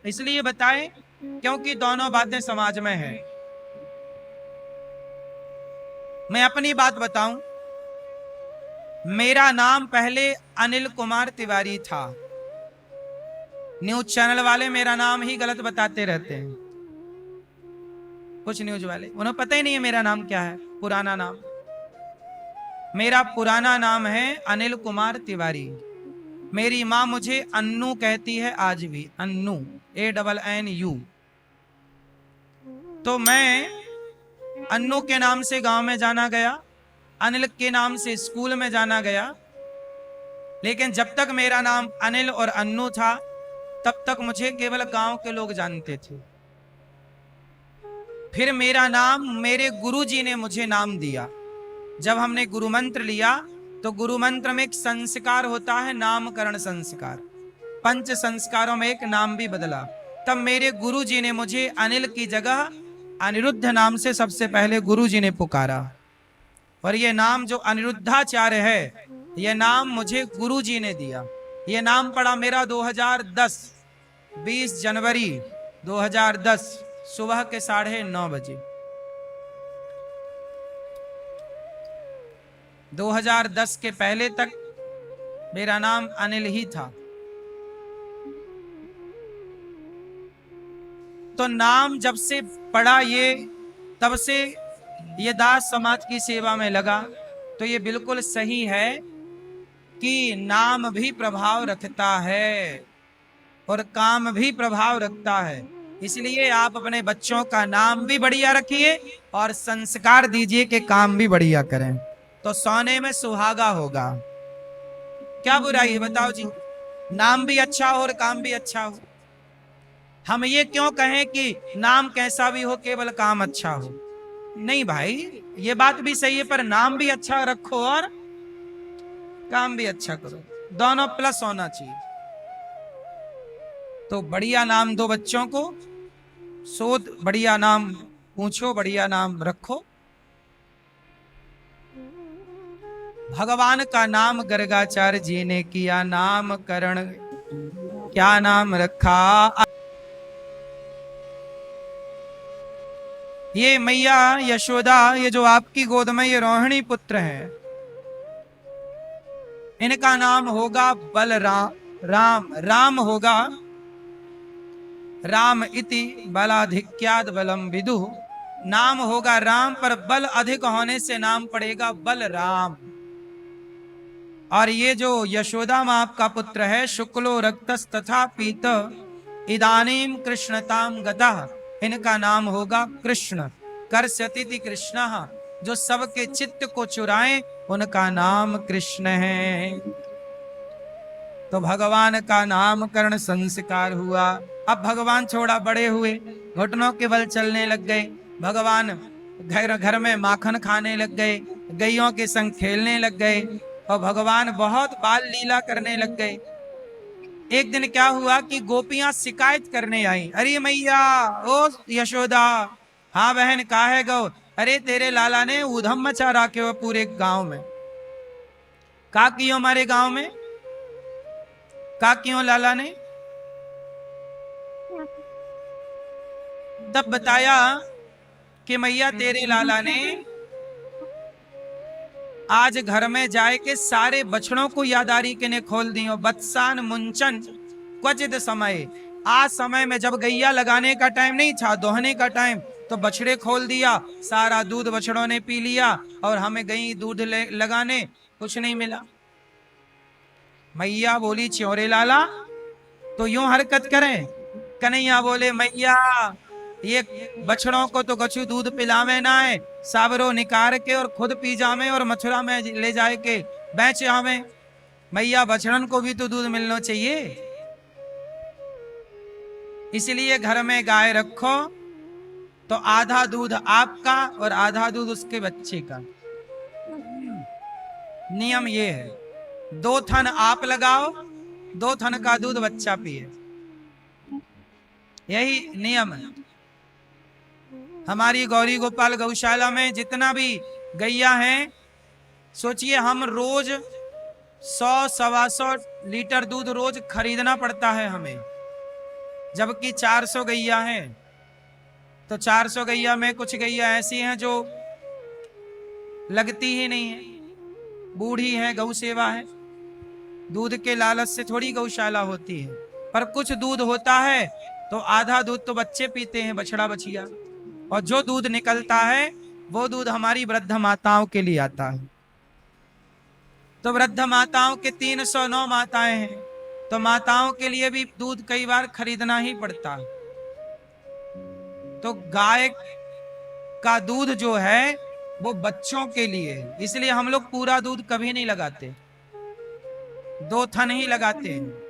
इसलिए बताए क्योंकि दोनों बातें समाज में है। मैं अपनी बात बताऊं, मेरा नाम पहले अनिल कुमार तिवारी था। न्यूज चैनल वाले मेरा नाम ही गलत बताते रहते हैं, कुछ न्यूज वाले, उन्हें पता ही नहीं है मेरा नाम क्या है। पुराना नाम, मेरा पुराना नाम है अनिल कुमार तिवारी। मेरी माँ मुझे अन्नू कहती है आज भी, अन्नू, ANNU। तो मैं अन्नू के नाम से गांव में जाना गया, अनिल के नाम से स्कूल में जाना गया, लेकिन जब तक मेरा नाम अनिल और अन्नू था तब तक मुझे केवल गांव के लोग जानते थे। फिर मेरा नाम मेरे गुरु जी ने मुझे नाम दिया। जब हमने गुरु मंत्र लिया तो गुरु मंत्र में एक संस्कार होता है, नामकरण संस्कार। पंच संस्कारों में एक नाम भी बदला। तब मेरे गुरु जी ने मुझे अनिल की जगह अनिरुद्ध नाम से सबसे पहले गुरु जी ने पुकारा। और ये नाम जो अनिरुद्धाचार्य है, ये नाम मुझे गुरु जी ने दिया। ये नाम पड़ा मेरा 2010 20 जनवरी 2010 सुबह के 9:30 बजे। 2010 के पहले तक मेरा नाम अनिल ही था। तो नाम जब से पड़ा ये, तब से ये दास समाज की सेवा में लगा। तो ये बिल्कुल सही है कि नाम भी प्रभाव रखता है और काम भी प्रभाव रखता है। इसलिए आप अपने बच्चों का नाम भी बढ़िया रखिए और संस्कार दीजिए कि काम भी बढ़िया करें, तो सोने में सुहागा होगा। क्या बुराई है बताओ जी? नाम भी अच्छा हो और काम भी अच्छा हो। हम ये क्यों कहें कि नाम कैसा भी हो केवल काम अच्छा हो? नहीं भाई, ये बात भी सही है, पर नाम भी अच्छा रखो और काम भी अच्छा करो, दोनों प्लस होना चाहिए। तो बढ़िया नाम दो बच्चों को, सोच बढ़िया नाम पूछो, बढ़िया नाम रखो। भगवान का नाम गर्गाचार्य जी ने किया नामकरण। क्या नाम रखा? ये मैया यशोदा, ये जो आपकी गोद में ये रोहिणी पुत्र हैं, इनका नाम होगा बलराम। राम राम होगा, राम इति बलाधिक्याद बलम विदु। नाम होगा राम, पर बल अधिक होने से नाम पड़ेगा बलराम। और ये जो यशोदा मां आपका पुत्र है, शुक्लो रक्तस तथा पीत इदानीम कृष्णताम गतः, इनका नाम होगा कृष्ण। कर्ष्यति कृष्ण, जो सबके चित्त को चुराए उनका नाम कृष्ण है। तो भगवान का नामकरण संस्कार हुआ। अब भगवान छोड़ा बड़े हुए, घुटनों के बल चलने लग गए। भगवान घर घर में माखन खाने लग गए, गैयों के संग खेलने लग गए और भगवान बहुत बाल लीला करने लग गए। एक दिन क्या हुआ कि गोपियां शिकायत करने आई, अरे मैया ओ यशोदा, हाँ बहन कहा है गौ, अरे तेरे लाला ने उधम मचा रखे हो पूरे गांव में। का कियो हमारे गांव में? का क्यों लाला ने? तब बताया कि मैया तेरे लाला ने आज घर में जाए के सारे बछड़ों को यादारी के ने खोल दियो। बत्सान मुंचन क्वचित समय, आज समय में जब गैया लगाने का टाइम नहीं था, दोहने का टाइम, तो बछड़े खोल दिया, सारा दूध बछड़ों ने पी लिया और हमें गई दूध लगाने कुछ नहीं मिला। मैया बोली च्योरे लाला तो यूं हरकत करें? कन्हैया बोले मैया ये बछड़ों को तो कछु दूध पिलावे ना है, सावरो निकाल के और खुद पी जावे और मथुरा में ले जाए के बेच आवे। मैया बछड़न को भी तो दूध मिलना चाहिए, इसलिए घर में गाय रखो तो आधा दूध आपका और आधा दूध उसके बच्चे का। नियम ये है, 2 थन आप लगाओ, 2 थन का दूध बच्चा पिए, यही नियम है। हमारी गौरी गोपाल गौशाला में जितना भी गैया हैं, सोचिए हम रोज 100-125 लीटर दूध रोज खरीदना पड़ता है हमें, जबकि 400 गैया हैं। तो 400 गैया में कुछ गैया ऐसी हैं जो लगती ही नहीं है, बूढ़ी है, गौ सेवा है, दूध के लालच से थोड़ी गौशाला होती है। पर कुछ दूध होता है तो आधा दूध तो बच्चे पीते हैं, बछड़ा बछिया, और जो दूध निकलता है वो दूध हमारी वृद्ध माताओं के लिए आता है। तो वृद्ध माताओं के 309 माताएं हैं, तो माताओं के लिए भी दूध कई बार खरीदना ही पड़ता है। तो गाय का दूध जो है वो बच्चों के लिए है, इसलिए हम लोग पूरा दूध कभी नहीं लगाते, 2 थन ही लगाते हैं।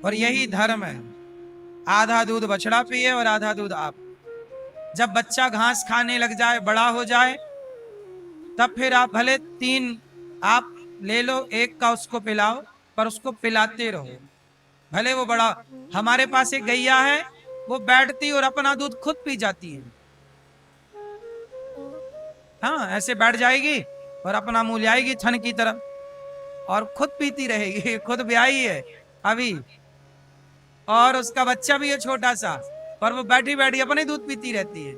और यही धर्म है। आधा दूध बछड़ा पिए और आधा दूध आप। जब बच्चा घास खाने लग जाए, बड़ा हो जाए, तब फिर आप भले 3 आप ले लो, एक का उसको पिलाओ, पर उसको पिलाते रहो, भले वो बड़ा। हमारे पास एक गैया है, वो बैठती और अपना दूध खुद पी जाती है। हाँ, ऐसे बैठ जाएगी और अपना मुंह ले आएगी थन की तरफ और खुद पीती रहेगी। खुद ब्याही है अभी, और उसका बच्चा भी है छोटा सा, पर वो बैठी बैठी अपने दूध पीती रहती है।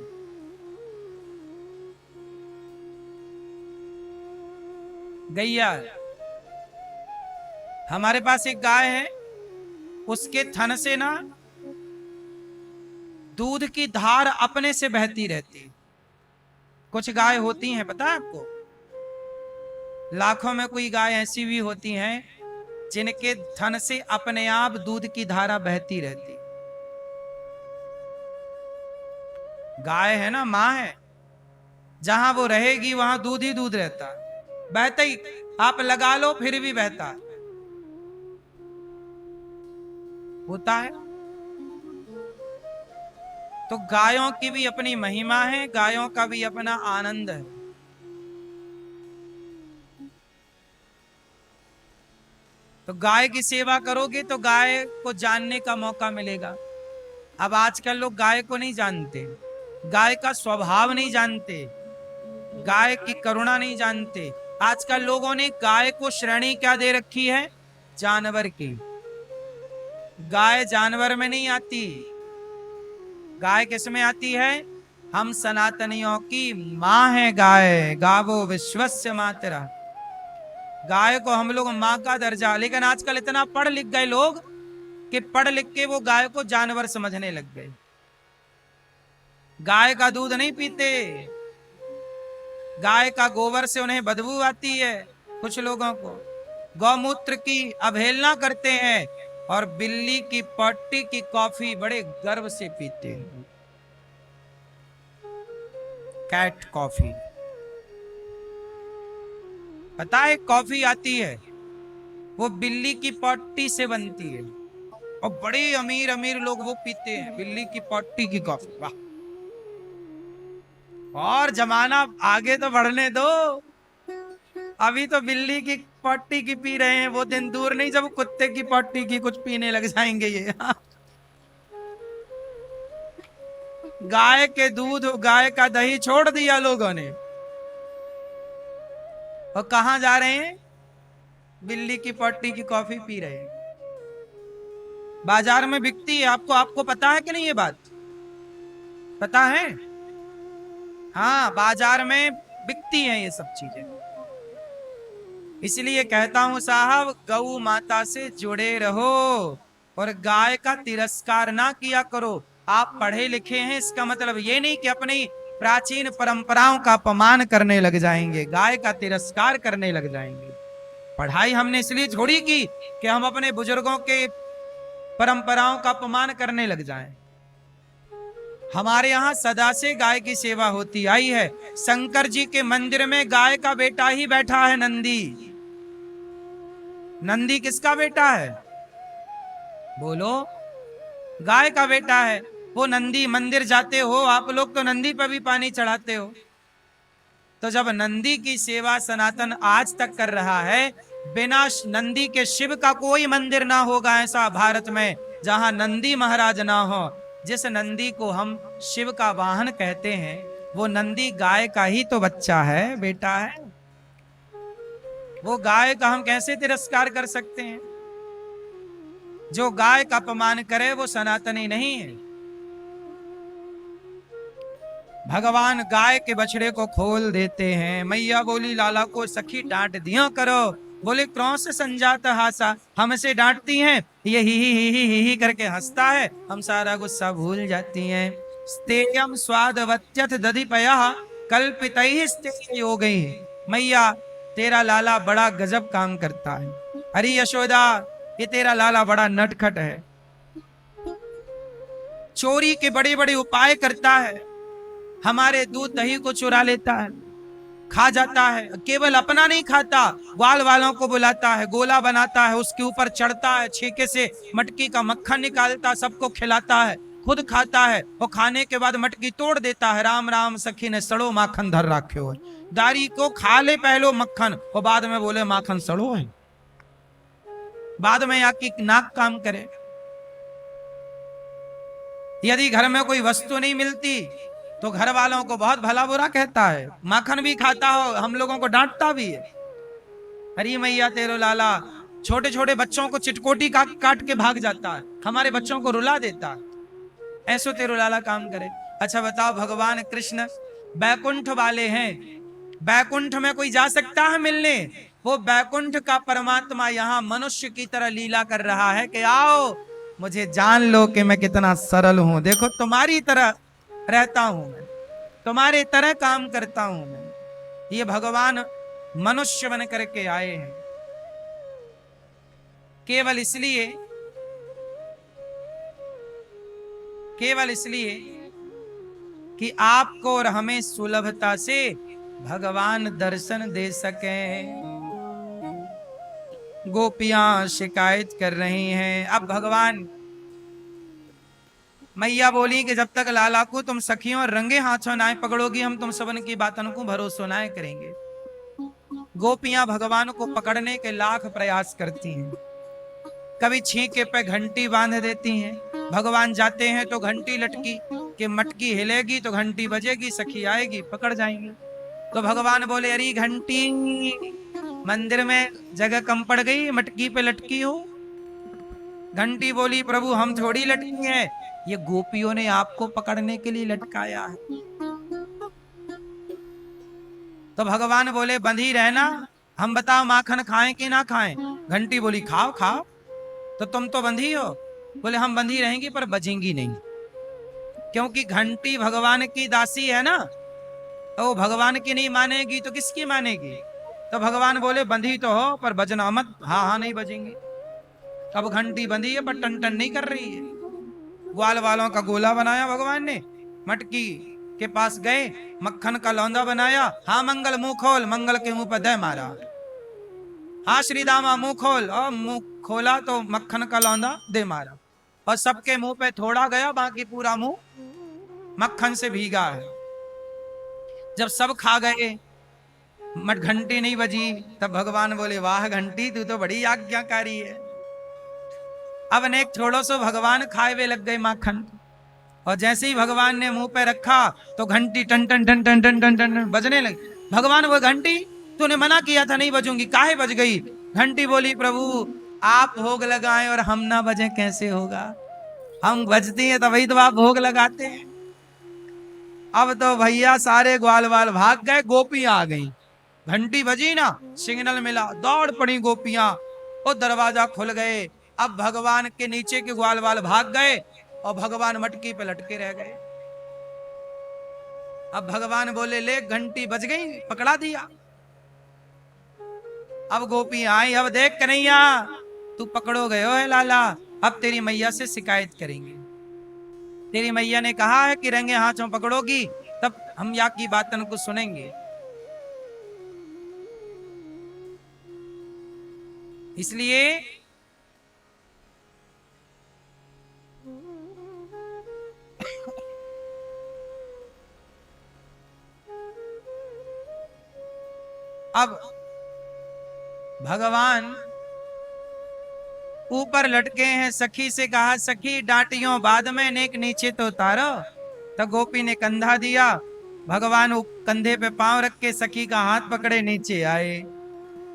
गैया। हमारे पास एक गाय है, उसके थन से ना दूध की धार अपने से बहती रहती है। कुछ गाय होती हैं, पता है आपको, लाखों में कोई गाय ऐसी भी होती हैं जिनके थन से अपने आप दूध की धारा बहती रहती। गाय है ना, मां है, जहां वो रहेगी वहां दूध ही दूध रहता है, बहता ही, आप लगा लो फिर भी बहता है, होता है। तो गायों की भी अपनी महिमा है, गायों का भी अपना आनंद है। तो गाय की सेवा करोगे तो गाय को जानने का मौका मिलेगा। अब आजकल लोग गाय को नहीं जानते, गाय का स्वभाव नहीं जानते, गाय की करुणा नहीं जानते। आजकल लोगों ने गाय को श्रेणी क्या दे रखी है? जानवर की। गाय जानवर में नहीं आती, गाय किस में आती है? हम सनातनियों की मां है गाय, गावो विश्वस्य मातरा। गाय को हम लोग मां का दर्जा, लेकिन आजकल इतना पढ़ लिख गए लोग कि पढ़ लिख के वो गाय को जानवर समझने लग गए। गाय का दूध नहीं पीते, गाय का गोबर से उन्हें बदबू आती है। कुछ लोगों को गौमूत्र की अवहेलना करते हैं और बिल्ली की पट्टी की कॉफी बड़े गर्व से पीते हैं, कैट कॉफी। पता है कॉफी आती है वो बिल्ली की पट्टी से बनती है, और बड़े अमीर अमीर लोग वो पीते हैं बिल्ली की पट्टी की कॉफी। वाह! और जमाना आगे तो बढ़ने दो, अभी तो बिल्ली की पट्टी की पी रहे हैं, वो दिन दूर नहीं जब कुत्ते की पट्टी की कुछ पीने लग जाएंगे ये। गाय के दूध, गाय का दही छोड़ दिया लोगों ने, और कहां जा रहे हैं? बिल्ली की पट्टी की कॉफी पी रहे हैं। बाजार में बिकती है, आपको पता है कि नहीं ये बात? पता है? हाँ, बाजार में बिकती हैं ये सब चीजें। इसलिए कहता हूं साहब, गौ माता से जुड़े रहो और गाय का तिरस्कार ना किया करो। आप पढ़े लिखे हैं, इसका मतलब ये नहीं कि अपनी प्राचीन परंपराओं का अपमान करने लग जाएंगे, गाय का तिरस्कार करने लग जाएंगे। पढ़ाई हमने इसलिए छोड़ी कि हम अपने बुजुर्गों के परंपराओं का अपमान करने लग जाएं। हमारे यहाँ सदा से गाय की सेवा होती आई है। शंकर जी के मंदिर में गाय का बेटा ही बैठा है, नंदी। नंदी किसका बेटा है? बोलो, गाय का बेटा है। वो नंदी, मंदिर जाते हो आप लोग तो नंदी पर भी पानी चढ़ाते हो। तो जब नंदी की सेवा सनातन आज तक कर रहा है, बिना नंदी के शिव का कोई मंदिर ना होगा ऐसा भारत में जहां नंदी महाराज ना हो। जिस नंदी को हम शिव का वाहन कहते हैं, वो नंदी गाय का ही तो बच्चा है, बेटा है। वो गाय का हम कैसे तिरस्कार कर सकते हैं? जो गाय का अपमान करे वो सनातनी नहीं है। भगवान गाय के बछड़े को खोल देते हैं। मैया बोली लाला को सखी डांट दिया करो। बोले क्रौस संजात हासा, हमसे डांटती हैं, ये ही करके हंसता है, हम सारा गुस्सा भूल जाती हैं। स्तेयम स्वादवत्यथ दधिपयः कल्पितैः स्तेय योगैः। मैया तेरा लाला बड़ा गजब काम करता है। अरे यशोदा, ये तेरा लाला बड़ा नटखट है, चोरी के बड़े बड़े उपाय करता है, हमारे दूध दही को चुरा लेता है, खा जाता है, केवल अपना नहीं खाता, ग्वाल वालों को बुलाता है, गोला बनाता है, उसके ऊपर चढ़ता है, छीके से मटकी का मक्खन निकालता, सबको खिलाता है, खुद खाता है, और खाने के बाद मटकी तोड़ देता है। राम राम सखी ने सड़ो माखन धर राख्यो है। दारी को खा ले पहलो मक्खन, और बाद में बोले माखन सड़ो है, बाद में आपकी नाक काम करे। यदि घर में कोई वस्तु नहीं मिलती तो घर वालों को बहुत भला बुरा कहता है, माखन भी खाता हो, हम लोगों को डांटता भी है। हरी मैया तेरो लाला, छोटे छोटे बच्चों को चिटकोटी काट के भाग जाता है, हमारे बच्चों को रुला देता है, ऐसो तेरो लाला काम करे। अच्छा बताओ, भगवान कृष्ण बैकुंठ वाले हैं, बैकुंठ में कोई जा सकता है मिलने? वो बैकुंठ का परमात्मा यहाँ मनुष्य की तरह लीला कर रहा है कि आओ मुझे जान लो कि मैं कितना सरल हूं, देखो तुम्हारी तरह रहता हूं मैं, तुम्हारे तरह काम करता हूं मैं। ये भगवान मनुष्य बन करके आए हैं केवल इसलिए कि आपको और हमें सुलभता से भगवान दर्शन दे सके। गोपियां शिकायत कर रही हैं। अब भगवान मैया बोली कि जब तक लाला को तुम सखियों और रंगे हाथों नाए पकड़ोगी, हम तुम सबन की बातों को भरोसा नाए करेंगे। गोपियां भगवान को पकड़ने के लाख प्रयास करती हैं, कभी छींके पे घंटी बांध देती हैं, भगवान जाते हैं तो घंटी लटकी कि मटकी हिलेगी तो घंटी बजेगी, सखी आएगी पकड़ जाएंगी। तो भगवान बोले अरे घंटी, मंदिर में जगह कम पड़ गई, मटकी पे लटकी हो। घंटी बोली प्रभु हम थोड़ी लटकी हैं, ये गोपियों ने आपको पकड़ने के लिए लटकाया है। तो भगवान बोले बंधी रहना, हम बताओ माखन खाएं कि ना खाएं? घंटी बोली खाओ खाओ। तो तुम तो बंधी हो? बोले हम बंधी रहेंगी पर बजेंगी नहीं, क्योंकि घंटी भगवान की दासी है ना, तो वो भगवान की नहीं मानेगी तो किसकी मानेगी? तो भगवान बोले बंधी तो हो पर बजना मत। हाँ हाँ नहीं बजेंगी। अब घंटी बंधी है पर टन टन नहीं कर रही है। ग्वाल वालों का गोला बनाया भगवान ने, मटकी के पास गए, मक्खन का लौंदा बनाया, हाँ मंगल मुंह खोल, मंगल के मुंह पर दे मारा। हाँ श्री दामा मुंह खोल, और मुंह खोला तो मक्खन का लौंदा दे मारा, और सबके मुंह पे थोड़ा गया, बाकी पूरा मुंह मक्खन से भीगा है। जब सब खा गए, मट घंटी नहीं बजी, तब भगवान बोले वाह घंटी तू तो बड़ी आज्ञाकारी है। अब अनेक थोड़ो सो भगवान खाए हुए लग गए माखन, और जैसे ही भगवान ने मुंह पे रखा तो घंटी टन टन टन टन टन टन टन बजने लगी। भगवान वो घंटी तूने मना किया था नहीं बजूंगी, काहे बज गई? घंटी बोली प्रभु आप भोग लगाएं और हम ना बजे कैसे होगा, हम बजती हैं तभी तो आप भोग लगाते हैं। अब तो भैया सारे ग्वाल वाल भाग गए, गोपियां आ गई, घंटी बजी ना, सिग्नल मिला, दौड़ पड़ी गोपियां, और दरवाजा खुल गए। अब भगवान के नीचे के ग्वाल वाल भाग गए और भगवान मटकी पे लटके रह गए। अब भगवान बोले ले घंटी बज गई, पकड़ा दिया। अब गोपी आई, अब देख कन्हैया तू पकड़ो गयो है लाला, अब तेरी मैया से शिकायत करेंगे। तेरी मैया ने कहा है कि रंगे हाथों पकड़ोगी तब हम या की बातन को सुनेंगे। इसलिए अब भगवान ऊपर लटके हैं, सखी से कहा सखी डांटियों बाद में नेक नीचे तो उतारो। तो गोपी ने कंधा दिया, भगवान कंधे पे पांव रख के सखी का हाथ पकड़े नीचे आए,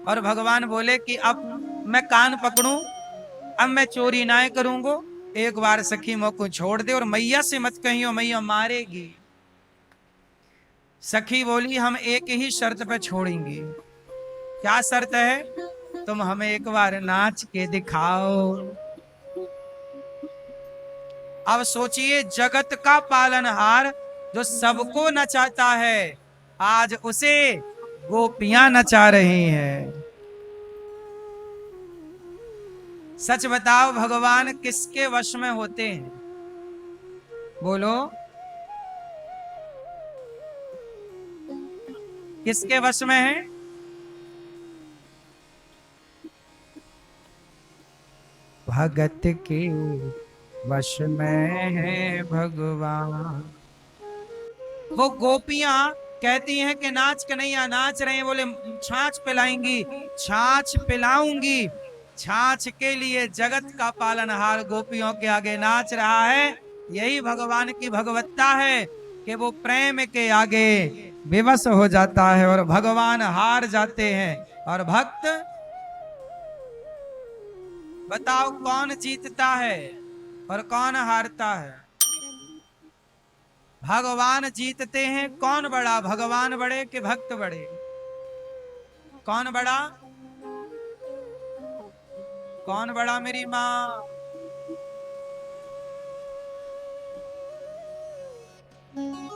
और भगवान बोले कि अब मैं कान पकड़ूं, अब मैं चोरी ना करूंगो, एक बार सखी मोको छोड़ दे और मैया से मत कहियो, मैया मारेगी। सखी बोली हम एक ही शर्त पे छोड़ेंगे। क्या शर्त है? तुम हमें एक बार नाच के दिखाओ। अब सोचिए, जगत का पालनहार जो सबको नचाता है, आज उसे गोपियां नचा रही हैं। सच बताओ भगवान किसके वश में होते हैं? बोलो किसके वश में है? भगत के वश में है भगवान। वो गोपियां कहती हैं कि नाच कन्हैया, नाच रहे हैं, बोले छाछ पिलाएंगी, छाछ पिलाऊंगी। छाछ के लिए जगत का पालनहार गोपियों के आगे नाच रहा है। यही भगवान की भगवत्ता है कि वो प्रेम के आगे विवश हो जाता है और भगवान हार जाते हैं और भक्त। बताओ कौन जीतता है और कौन हारता है? भगवान जीतते हैं। कौन बड़ा, भगवान बड़े कि भक्त बड़े? कौन बड़ा? कौन बड़ा मेरी माँ?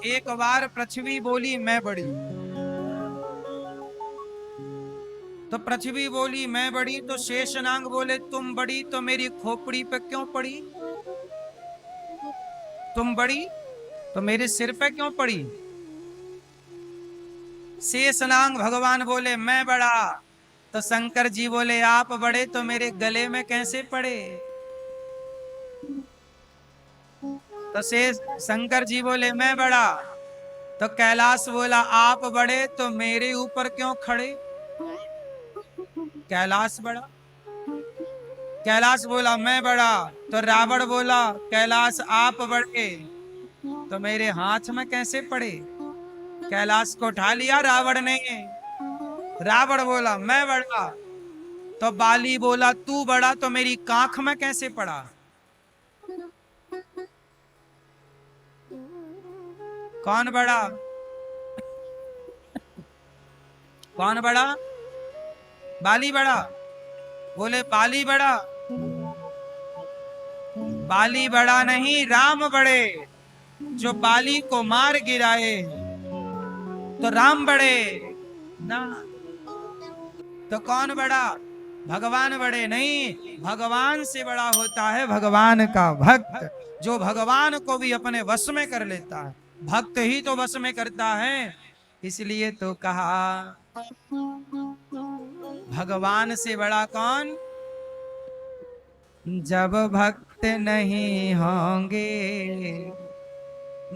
एक बार पृथ्वी बोली मैं बड़ी, तो पृथ्वी बोली मैं बड़ी, तो शेषनाग बोले तुम बड़ी तो मेरी खोपड़ी पे क्यों पड़ी? तुम बड़ी तो मेरे सिर पे क्यों पड़ी? शेषनाग भगवान बोले मैं बड़ा, तो शंकर जी बोले आप बड़े तो मेरे गले में कैसे पड़े? तो शेष शंकर जी बोले मैं बड़ा, तो कैलाश बोला आप बड़े तो मेरे ऊपर क्यों खड़े? कैलाश बड़ा। कैलाश बोला मैं बड़ा, तो रावण बोला कैलाश आप बड़े तो मेरे हाथ में कैसे पड़े? कैलाश को उठा लिया रावण ने। रावण बोला मैं बड़ा, तो बाली बोला तू बड़ा तो मेरी कांख में कैसे पड़ा? कौन बड़ा? कौन बड़ा? बाली बड़ा। बोले बाली बड़ा। बाली बड़ा नहीं, राम बड़े, जो बाली को मार गिराए तो राम बड़े ना। तो कौन बड़ा? भगवान बड़े नहीं, भगवान से बड़ा होता है भगवान का भक्त, जो भगवान को भी अपने वश में कर लेता है। भक्त ही तो वश में करता है। इसलिए तो कहा भगवान से बड़ा कौन? जब भक्त नहीं होंगे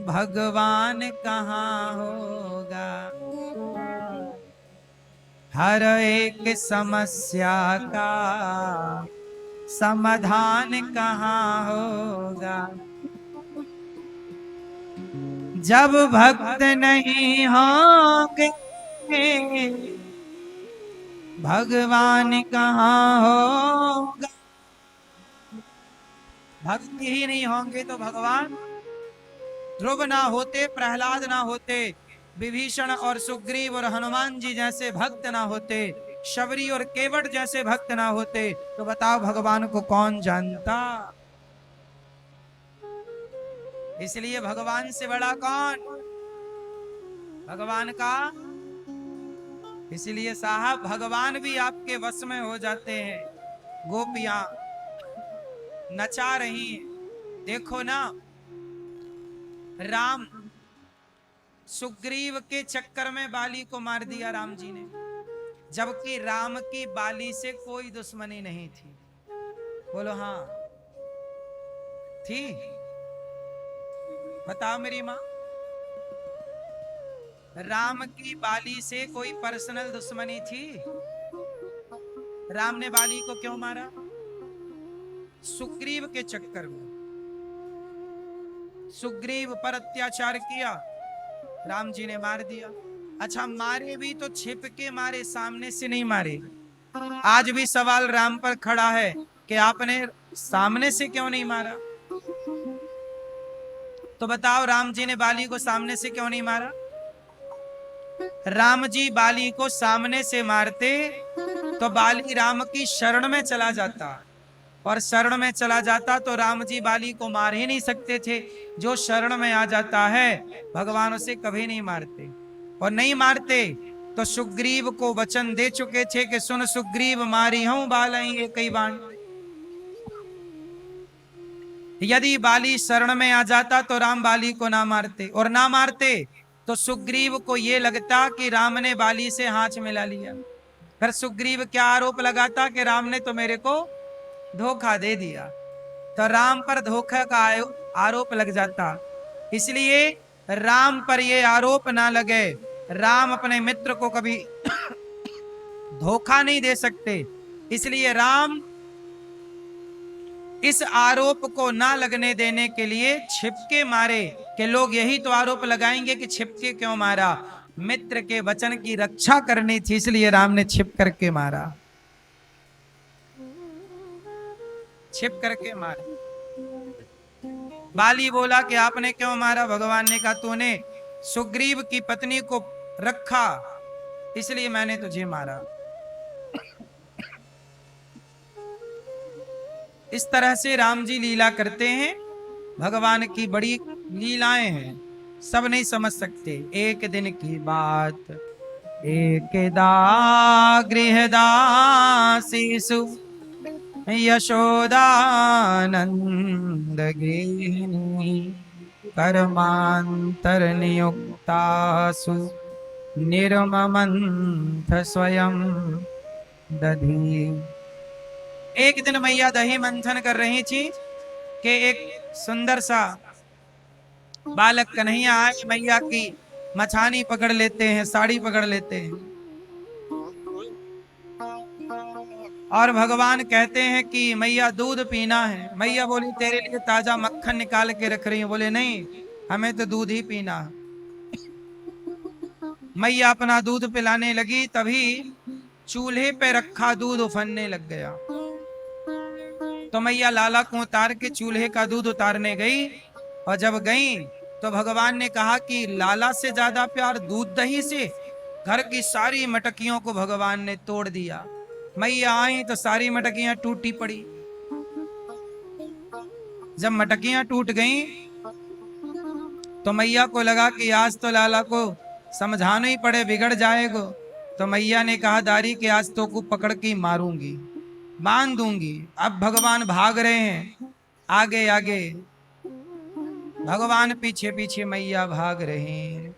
भगवान कहाँ होगा? हर एक समस्या का समाधान कहाँ होगा? जब भक्त नहीं होंगे भगवान कहाँ होगा? भक्त ही नहीं होंगे तो भगवान। ध्रुव ना होते, प्रहलाद ना होते, विभीषण और सुग्रीव और हनुमान जी जैसे भक्त ना होते, शबरी और केवट जैसे भक्त ना होते, तो बताओ भगवान को कौन जानता? इसलिए भगवान से बड़ा कौन? भगवान का। इसलिए साहब भगवान भी आपके वश में हो जाते हैं। गोपियां नचा रही हैं। देखो ना, राम सुग्रीव के चक्कर में बाली को मार दिया राम जी ने, जबकि राम की बाली से कोई दुश्मनी नहीं थी। बोलो हाँ थी? बताओ मेरी माँ। राम की बाली से कोई पर्सनल दुश्मनी थी? राम ने बाली को क्यों मारा? सुग्रीव के चक्कर में। सुग्रीव पर अत्याचार किया, राम जी ने मार दिया। अच्छा मारे भी तो छिप के मारे, सामने से नहीं मारे। आज भी सवाल राम पर खड़ा है कि आपने सामने से क्यों नहीं मारा? तो बताओ राम जी ने बाली को सामने से क्यों नहीं मारा? राम जी बाली को सामने से मारते तो बाली राम की शरण में चला जाता, और शरण में चला जाता तो राम जी बाली को मार ही नहीं सकते थे। जो शरण में आ जाता है भगवान उसे कभी नहीं मारते, और नहीं मारते तो सुग्रीव को वचन दे चुके थे कि सुन सुग्रीव मारी हूं बालई कई बाण। यदि बाली शरण में आ जाता तो राम बाली को ना मारते, और ना मारते तो सुग्रीव को ये लगता कि राम ने बाली से हाथ मिला लिया। फिर सुग्रीव क्या आरोप लगाता कि राम ने तो मेरे को धोखा दे दिया, तो राम पर धोखा का आरोप लग जाता। इसलिए राम पर ये आरोप ना लगे। राम अपने मित्र को कभी धोखा नहीं दे सकते, इसलिए राम इस आरोप को ना लगने देने के लिए छिपके मारे कि लोग यही तो आरोप लगाएंगे कि छिपके क्यों मारा। मित्र के वचन की रक्षा करनी थी, इसलिए राम ने छिप करके मारा, छिप करके मारा। बाली बोला कि आपने क्यों मारा? भगवान ने कहा तूने सुग्रीव की पत्नी को रखा, इसलिए मैंने तुझे मारा। इस तरह से राम जी लीला करते हैं। भगवान की बड़ी लीलाएं हैं, सब नहीं समझ सकते। एक दिन की बात, एकदा गृहदासीसु यशोदानंद गृहिणी कर्मांतर नियुक्तासु निर्ममंथ स्वयं दधी। एक दिन मैया दही मंथन कर रही थी कि एक सुंदर सा बालक कन्हैया आए, मैया की मछानी पकड़ लेते हैं, साड़ी पकड़ लेते हैं, और भगवान कहते हैं कि मैया दूध पीना है। मैया बोली तेरे लिए ताजा मक्खन निकाल के रख रही हूं। बोले नहीं, हमें तो दूध ही पीना है। मैया अपना दूध पिलाने लगी, तभी चूल्हे पे रखा दूध उफनने लग गया। तो मैया लाला को उतार के चूल्हे का दूध उतारने गई, और जब गई तो भगवान ने कहा कि लाला से ज्यादा प्यार दूध दही से। घर की सारी मटकियों को भगवान ने तोड़ दिया। मैया आई तो सारी मटकियां टूटी पड़ी। जब मटकियां टूट गईं तो मैया को लगा कि आज तो लाला को समझाना ही पड़े, बिगड़ जाएगा। तो मैया ने कहा दारी कि आज तो को पकड़ के मारूंगी, बांध दूंगी। अब भगवान भाग रहे हैं, आगे आगे भगवान पीछे पीछे मैया भाग रहे हैं।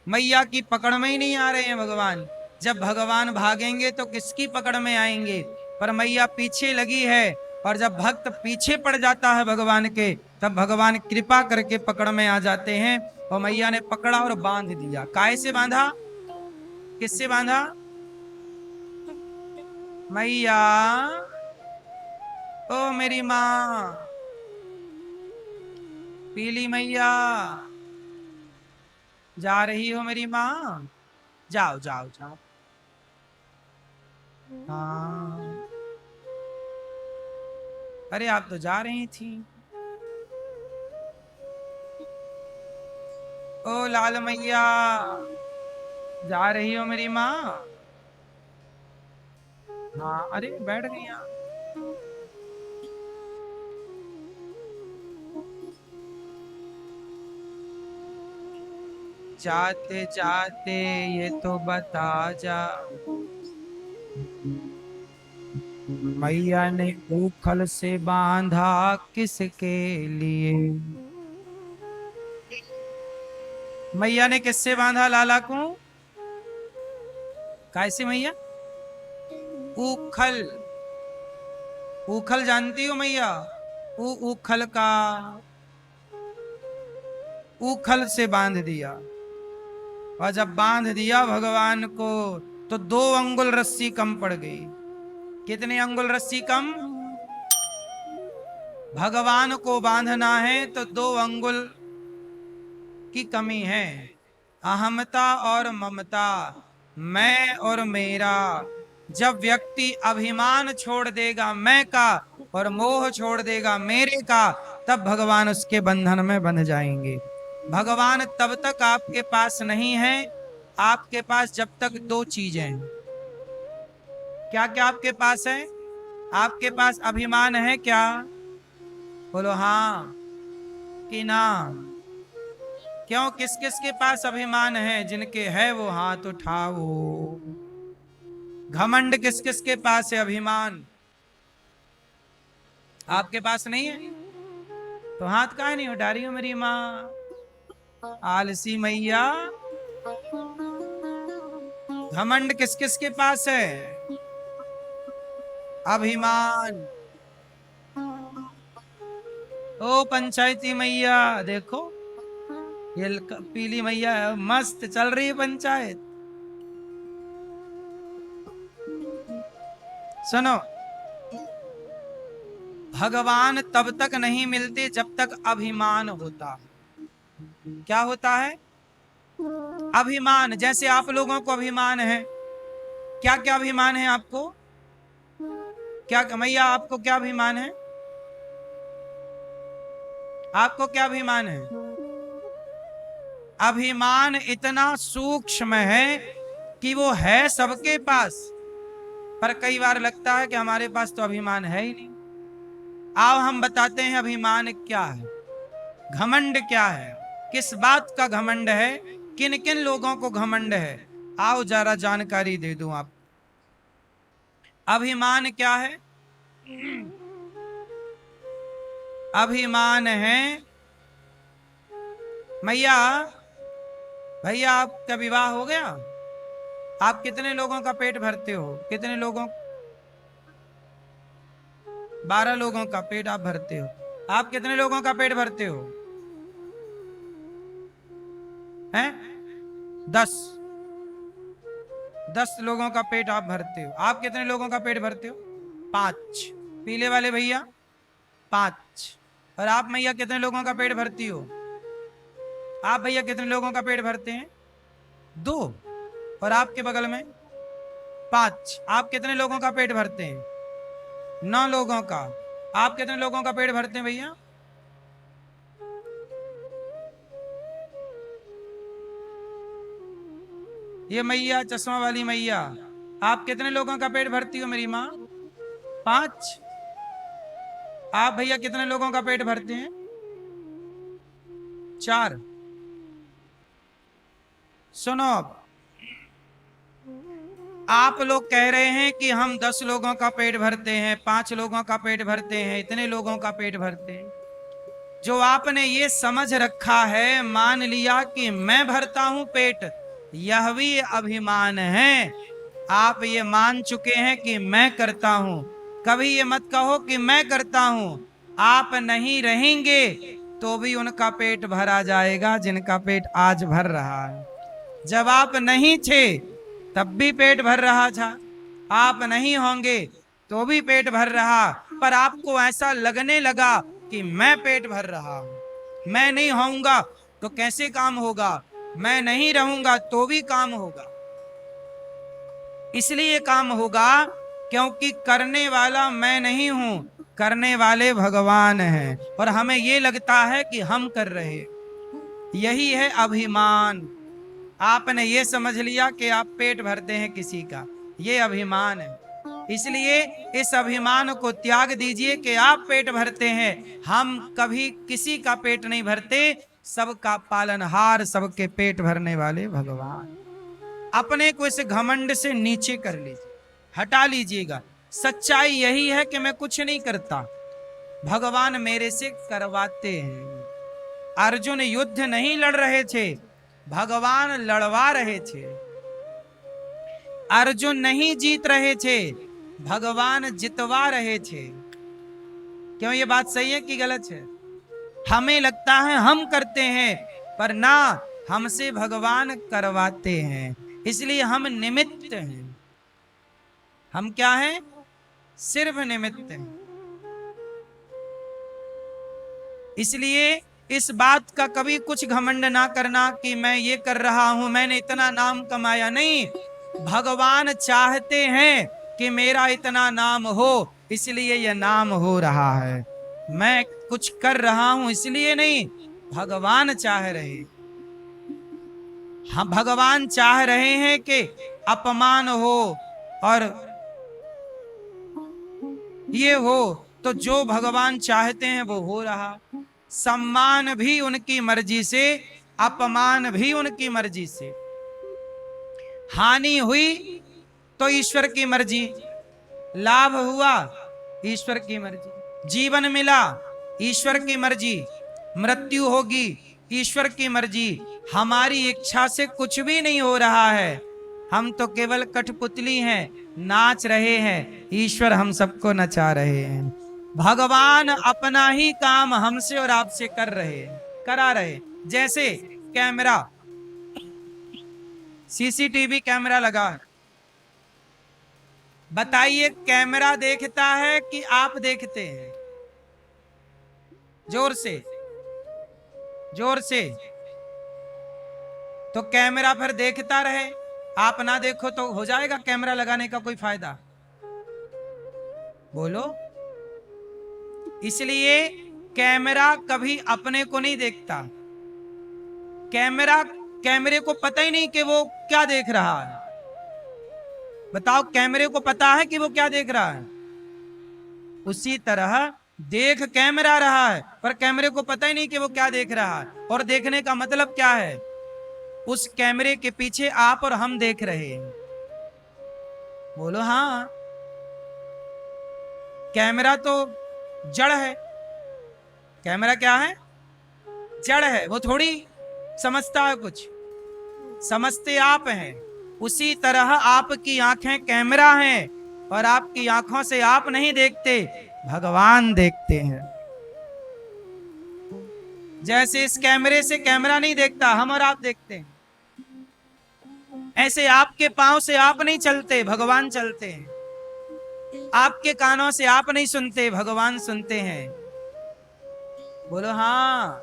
मैया की पकड़ में ही नहीं आ रहे हैं भगवान। जब भगवान भागेंगे तो किसकी पकड़ में आएंगे? पर मैया पीछे लगी है, और जब भक्त पीछे पड़ जाता है भगवान के, तब भगवान कृपा करके पकड़ में आ जाते हैं। और मैया ने पकड़ा और बांध दिया। काय से बांधा? किससे बांधा? मैया, ओ मेरी माँ, पीली मैया, जा रही हो मेरी माँ? जाओ जाओ जाओ। हाँ, अरे आप तो जा रही थी। ओ लाल मैया, जा रही हो मेरी माँ? हाँ, अरे बैठ गई यहाँ। जाते जाते ये तो बता जा, मैया ने उखल से बांधा किसके लिए? मैया ने किससे बांधा लाला को? कैसे मैया? उखल, उखल जानती हो मैया? उखल का, उखल से बांध दिया। और जब बांध दिया भगवान को तो 2 अंगुल रस्सी कम पड़ गई। कितने अंगुल रस्सी कम? भगवान को बांधना है तो 2 अंगुल की कमी है। अहमता और ममता, मैं और मेरा। जब व्यक्ति अभिमान छोड़ देगा मैं का, और मोह छोड़ देगा मेरे का, तब भगवान उसके बंधन में बंध जाएंगे। भगवान तब तक आपके पास नहीं है, आपके पास जब तक 2 चीजें हैं। क्या क्या आपके पास है? आपके पास अभिमान है क्या? बोलो हाँ कि ना? क्यों, किस किस के पास अभिमान है? जिनके है वो हाथ उठाओ। घमंड किस किस के पास है? अभिमान आपके पास नहीं है तो हाथ काहे नहीं उठा रही हो मेरी माँ? आलसी मैया, घमंड किस किस के पास है? अभिमान। ओ पंचायती मैया देखो, ये पीली मैया है, मस्त चल रही है पंचायत। सुनो, भगवान तब तक नहीं मिलते जब तक अभिमान होता। क्या होता है? अभिमान। जैसे आप लोगों को अभिमान है, क्या क्या अभिमान है आपको? क्या मैया आपको क्या अभिमान है? आपको क्या अभिमान है? अभिमान इतना सूक्ष्म है कि वो है सबके पास, पर कई बार लगता है कि हमारे पास तो अभिमान है ही नहीं। आओ हम बताते हैं अभिमान क्या है, घमंड क्या है, किस बात का घमंड है, किन किन लोगों को घमंड है। आओ जरा जानकारी दे दूं आप। अभिमान क्या है? अभिमान है, मैया भैया आपका विवाह हो गया? आप कितने लोगों का पेट भरते हो? कितने लोगों? 12 लोगों का पेट आप भरते हो। आप कितने लोगों का पेट भरते हो? हैं? 10 लोगों का पेट आप भरते हो। आप कितने लोगों का पेट भरते हो? 5। पीले वाले भैया 5। और आप मैया कितने लोगों का पेट भरती हो? आप भैया कितने लोगों का पेट भरते हैं? 2। और आपके बगल में 5। आप कितने लोगों का पेट भरते हैं? 9 लोगों का। आप कितने लोगों का पेट भरते हैं भैया? ये मैया चश्मा वाली मैया, आप कितने लोगों का पेट भरती हो मेरी माँ? 5। आप भैया कितने लोगों का पेट भरते हैं? 4। सुनो, आप लोग कह रहे हैं कि हम 10 लोगों का पेट भरते हैं, 5 लोगों का पेट भरते हैं, इतने लोगों का पेट भरते हैं। जो आपने ये समझ रखा है, मान लिया कि मैं भरता हूं पेट, यह भी अभिमान है। आप ये मान चुके हैं कि मैं करता हूं। कभी ये मत कहो कि मैं करता हूं। आप नहीं रहेंगे तो भी उनका पेट भरा जाएगा जिनका पेट आज भर रहा है। जब आप नहीं थे तब भी पेट भर रहा था, आप नहीं होंगे तो भी पेट भर रहा, पर आपको ऐसा लगने लगा कि मैं पेट भर रहा हूं। मैं नहीं होऊंगा तो कैसे काम होगा, मैं नहीं रहूंगा तो भी काम होगा। इसलिए काम होगा क्योंकि करने वाला मैं नहीं हूं, करने वाले भगवान हैं, और हमें ये लगता है कि हम कर रहे। यही है अभिमान। आपने ये समझ लिया कि आप पेट भरते हैं किसी का, ये अभिमान है। इसलिए इस अभिमान को त्याग दीजिए कि आप पेट भरते हैं। हम कभी किसी का पेट नहीं भरते, सबका पालनहार, सबके पेट भरने वाले भगवान। अपने को इस घमंड से नीचे कर लीजिए, हटा लीजिएगा। सच्चाई यही है कि मैं कुछ नहीं करता, भगवान मेरे से करवाते हैं। अर्जुन युद्ध नहीं लड़ रहे थे, भगवान लड़वा रहे थे। अर्जुन नहीं जीत रहे थे, भगवान जितवा रहे थे। क्यों ये बात सही है कि गलत है? हमें लगता है हम करते हैं, पर ना, हमसे भगवान करवाते हैं। इसलिए हम निमित्त हैं। हम क्या हैं? सिर्फ निमित्त हैं। इसलिए इस बात का कभी कुछ घमंड ना करना कि मैं ये कर रहा हूं, मैंने इतना नाम कमाया। नहीं, भगवान चाहते हैं कि मेरा इतना नाम हो, इसलिए यह नाम हो रहा है। मैं कुछ कर रहा हूं इसलिए नहीं, भगवान चाह रहे। हम भगवान चाह रहे हैं कि अपमान हो और ये हो, तो जो भगवान चाहते हैं वो हो रहा। सम्मान भी उनकी मर्जी से, अपमान भी उनकी मर्जी से। हानि हुई तो ईश्वर की मर्जी, लाभ हुआ ईश्वर की मर्जी, जीवन मिला ईश्वर की मर्जी, मृत्यु होगी ईश्वर की मर्जी। हमारी इच्छा से कुछ भी नहीं हो रहा है, हम तो केवल कठपुतली हैं, नाच रहे हैं, ईश्वर हम सबको नचा रहे हैं। भगवान अपना ही काम हमसे और आपसे कर रहे हैं, करा रहे। जैसे कैमरा, सीसीटीवी कैमरा लगा है, बताइए कैमरा देखता है कि आप देखते हैं? जोर से, जोर से। तो कैमरा फिर देखता रहे, आप ना देखो तो हो जाएगा कैमरा लगाने का कोई फायदा? बोलो। इसलिए कैमरा कभी अपने को नहीं देखता। कैमरे को पता ही नहीं कि वो क्या देख रहा है। बताओ, कैमरे को पता है कि वो क्या देख रहा है? उसी तरह देख कैमरा रहा है, पर कैमरे को पता ही नहीं कि वो क्या देख रहा है। और देखने का मतलब क्या है? उस कैमरे के पीछे आप और हम देख रहे हैं। बोलो हाँ। कैमरा तो जड़ है। कैमरा क्या है? जड़ है। वो थोड़ी समझता है कुछ, समझते आप हैं। उसी तरह आपकी आंखें कैमरा हैं, और आपकी आंखों से आप नहीं देखते, भगवान देखते हैं। जैसे इस कैमरे से कैमरा नहीं देखता, हम और आप देखते हैं। ऐसे आपके पांव से आप नहीं चलते, भगवान चलते हैं। आपके कानों से आप नहीं सुनते, भगवान सुनते हैं। बोलो हाँ।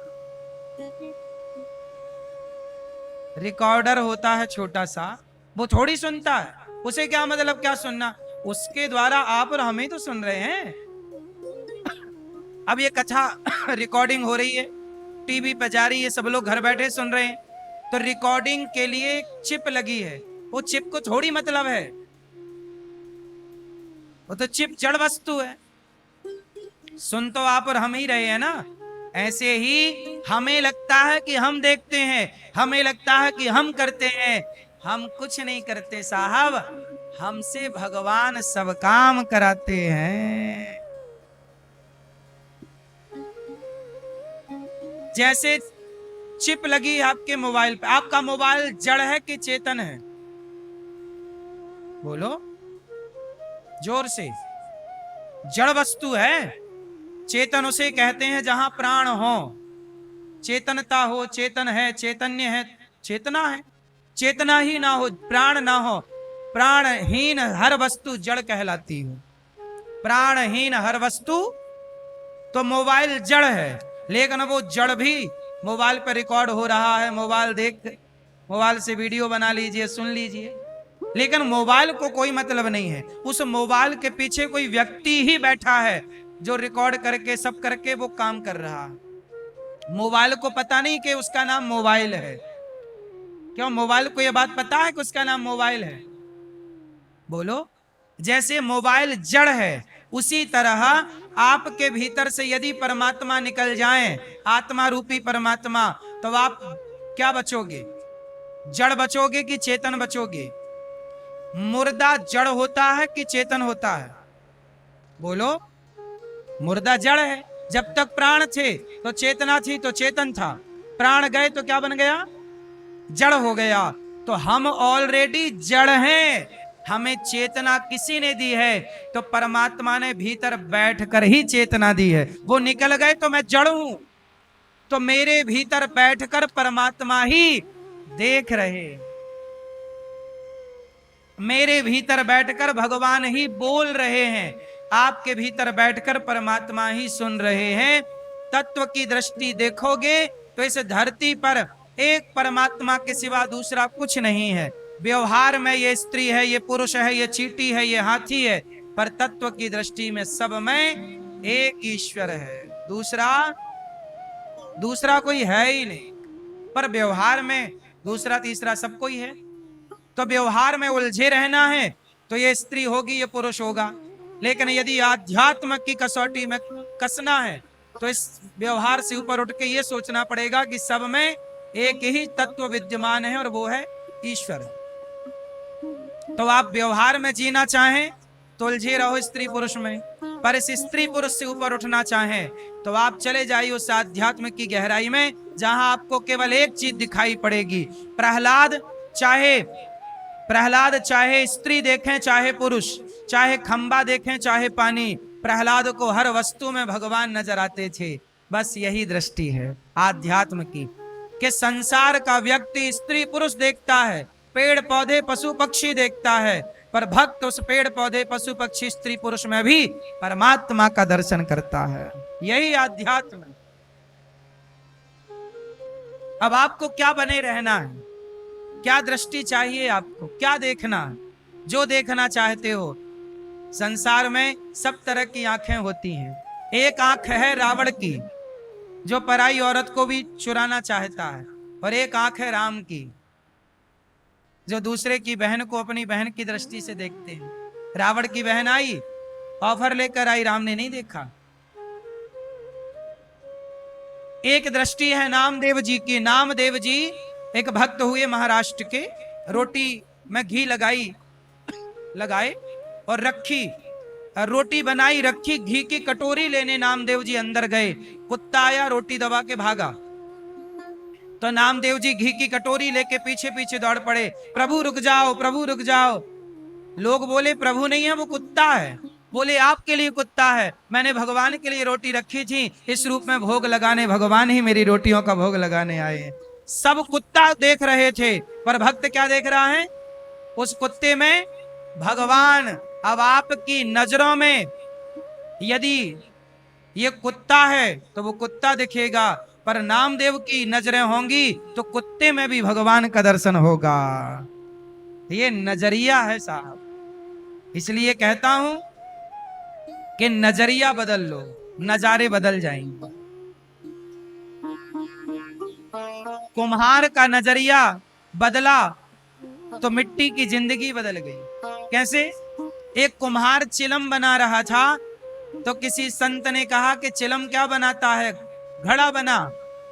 रिकॉर्डर होता है छोटा सा, वो थोड़ी सुनता है। उसे क्या मतलब क्या सुनना? उसके द्वारा आप और हमें तो सुन रहे हैं। अब ये कथा रिकॉर्डिंग हो रही है, टीवी पे जा रही है, सब लोग घर बैठे सुन रहे हैं। तो रिकॉर्डिंग के लिए एक चिप लगी है। वो चिप को थोड़ी मतलब है, वो तो चिप जड़ वस्तु है। सुन तो आप और हम ही रहे हैं ना। ऐसे ही हमें लगता है कि हम देखते हैं, हमें लगता है कि हम करते हैं। हम कुछ नहीं करते साहब, हमसे भगवान सब काम कराते हैं। जैसे चिप लगी है आपके मोबाइल पे। आपका मोबाइल जड़ है कि चेतन है? बोलो जोर से। जड़ वस्तु है। चेतन उसे कहते हैं जहां प्राण हो, चेतनता हो, चेतन है, चैतन्य है, चेतना है। चेतना ही ना हो, प्राण ना हो, प्राणहीन हर वस्तु जड़ कहलाती है। प्राणहीन हर वस्तु। तो मोबाइल जड़ है, लेकिन वो जड़ भी मोबाइल पर रिकॉर्ड हो रहा है। मोबाइल से वीडियो बना लीजिए, सुन लीजिए, लेकिन मोबाइल को कोई मतलब नहीं है। उस मोबाइल के पीछे कोई व्यक्ति ही बैठा है जो रिकॉर्ड करके सब करके वो काम कर रहा है। मोबाइल को पता नहीं कि उसका नाम मोबाइल है। क्यों? मोबाइल को यह बात पता है कि उसका नाम मोबाइल है? बोलो। जैसे मोबाइल जड़ है, उसी तरह आपके भीतर से यदि परमात्मा निकल जाए, आत्मा रूपी परमात्मा, तो आप क्या बचोगे? जड़ बचोगे कि चेतन बचोगे? मुर्दा जड़ होता है कि चेतन होता है? बोलो। मुर्दा जड़ है। जब तक प्राण थे तो चेतना थी, तो चेतन था। प्राण गए तो क्या बन गया? जड़ हो गया। तो हम ऑलरेडी जड़ हैं। हमें चेतना किसी ने दी है? तो परमात्मा ने भीतर बैठकर ही चेतना दी है। वो निकल गए तो मैं जड़ हूं, तो मेरे भीतर बैठकर परमात्मा ही देख रहे, मेरे भीतर बैठकर भगवान ही बोल रहे हैं, आपके भीतर बैठकर परमात्मा ही सुन रहे हैं। तत्व की दृष्टि देखोगे तो इस धरती पर एक परमात्मा के सिवा दूसरा कुछ नहीं है। व्यवहार में ये स्त्री है, ये पुरुष है, ये चींटी है, ये हाथी है, पर तत्व की दृष्टि में सब में एक ईश्वर है, दूसरा कोई है ही नहीं। पर व्यवहार में दूसरा तीसरा सब कोई है। तो व्यवहार में उलझे रहना है तो ये स्त्री होगी, ये पुरुष होगा। लेकिन यदि आध्यात्म की कसौटी में कसना है तो इस व्यवहार से ऊपर उठ के ये सोचना पड़ेगा कि सब में एक ही तत्व विद्यमान है, और वो है ईश्वर। तो आप व्यवहार में जीना चाहें तो उलझे रहो स्त्री पुरुष में, पर इस स्त्री पुरुष से ऊपर उठना चाहें तो आप चले जाइए उस आध्यात्म की गहराई में, जहां आपको केवल एक चीज दिखाई पड़ेगी। प्रहलाद चाहे प्रहलाद चाहे स्त्री देखें चाहे पुरुष, चाहे खंबा देखें चाहे पानी, प्रहलाद को हर वस्तु में भगवान नजर आते थे। बस यही दृष्टि है आध्यात्म की, कि संसार का व्यक्ति स्त्री पुरुष देखता है, पेड़ पौधे पशु पक्षी देखता है, पर भक्त उस पेड़ पौधे पशु पक्षी स्त्री पुरुष में भी परमात्मा का दर्शन करता है। यही आध्यात्म। अब आपको क्या बने रहना है, क्या दृष्टि चाहिए आपको, क्या देखना है? जो देखना चाहते हो। संसार में सब तरह की आंखें होती हैं। एक आंख है रावण की, जो पराई औरत को भी चुराना चाहता है, और एक आंख है राम की, जो दूसरे की बहन को अपनी बहन की दृष्टि से देखते हैं। रावण की बहन आई, ऑफर लेकर आई, राम ने नहीं देखा। एक दृष्टि है नामदेव जी की। नामदेव जी एक भक्त हुए महाराष्ट्र के, रोटी में घी लगाए और रखी, रोटी बनाई रखी, घी की कटोरी लेने नामदेव जी अंदर गए, कुत्ता आया रोटी दबा के भागा, तो नामदेव जी घी की कटोरी लेके पीछे पीछे दौड़ पड़े, प्रभु रुक जाओ, प्रभु रुक जाओ। लोग बोले प्रभु नहीं है वो कुत्ता है। बोले आपके लिए कुत्ता है, मैंने भगवान के लिए रोटी रखी थी, इस रूप में भोग लगाने भगवान ही मेरी रोटियों का भोग लगाने आए हैं। सब कुत्ता देख रहे थे, पर भक्त क्या देख रहा है? उस कुत्ते में भगवान। अब आपकी नजरों में यदि ये कुत्ता है तो वो कुत्ता दिखेगा, पर नामदेव की नजरें होंगी तो कुत्ते में भी भगवान का दर्शन होगा। ये नजरिया है साहब। इसलिए कहता हूं कि नजरिया बदल लो, नजारे बदल जाएंगे। कुम्हार का नजरिया बदला तो मिट्टी की जिंदगी बदल गई। कैसे? एक कुम्हार चिलम बना रहा था, तो किसी संत ने कहा कि चिलम क्या बनाता है? घड़ा बना।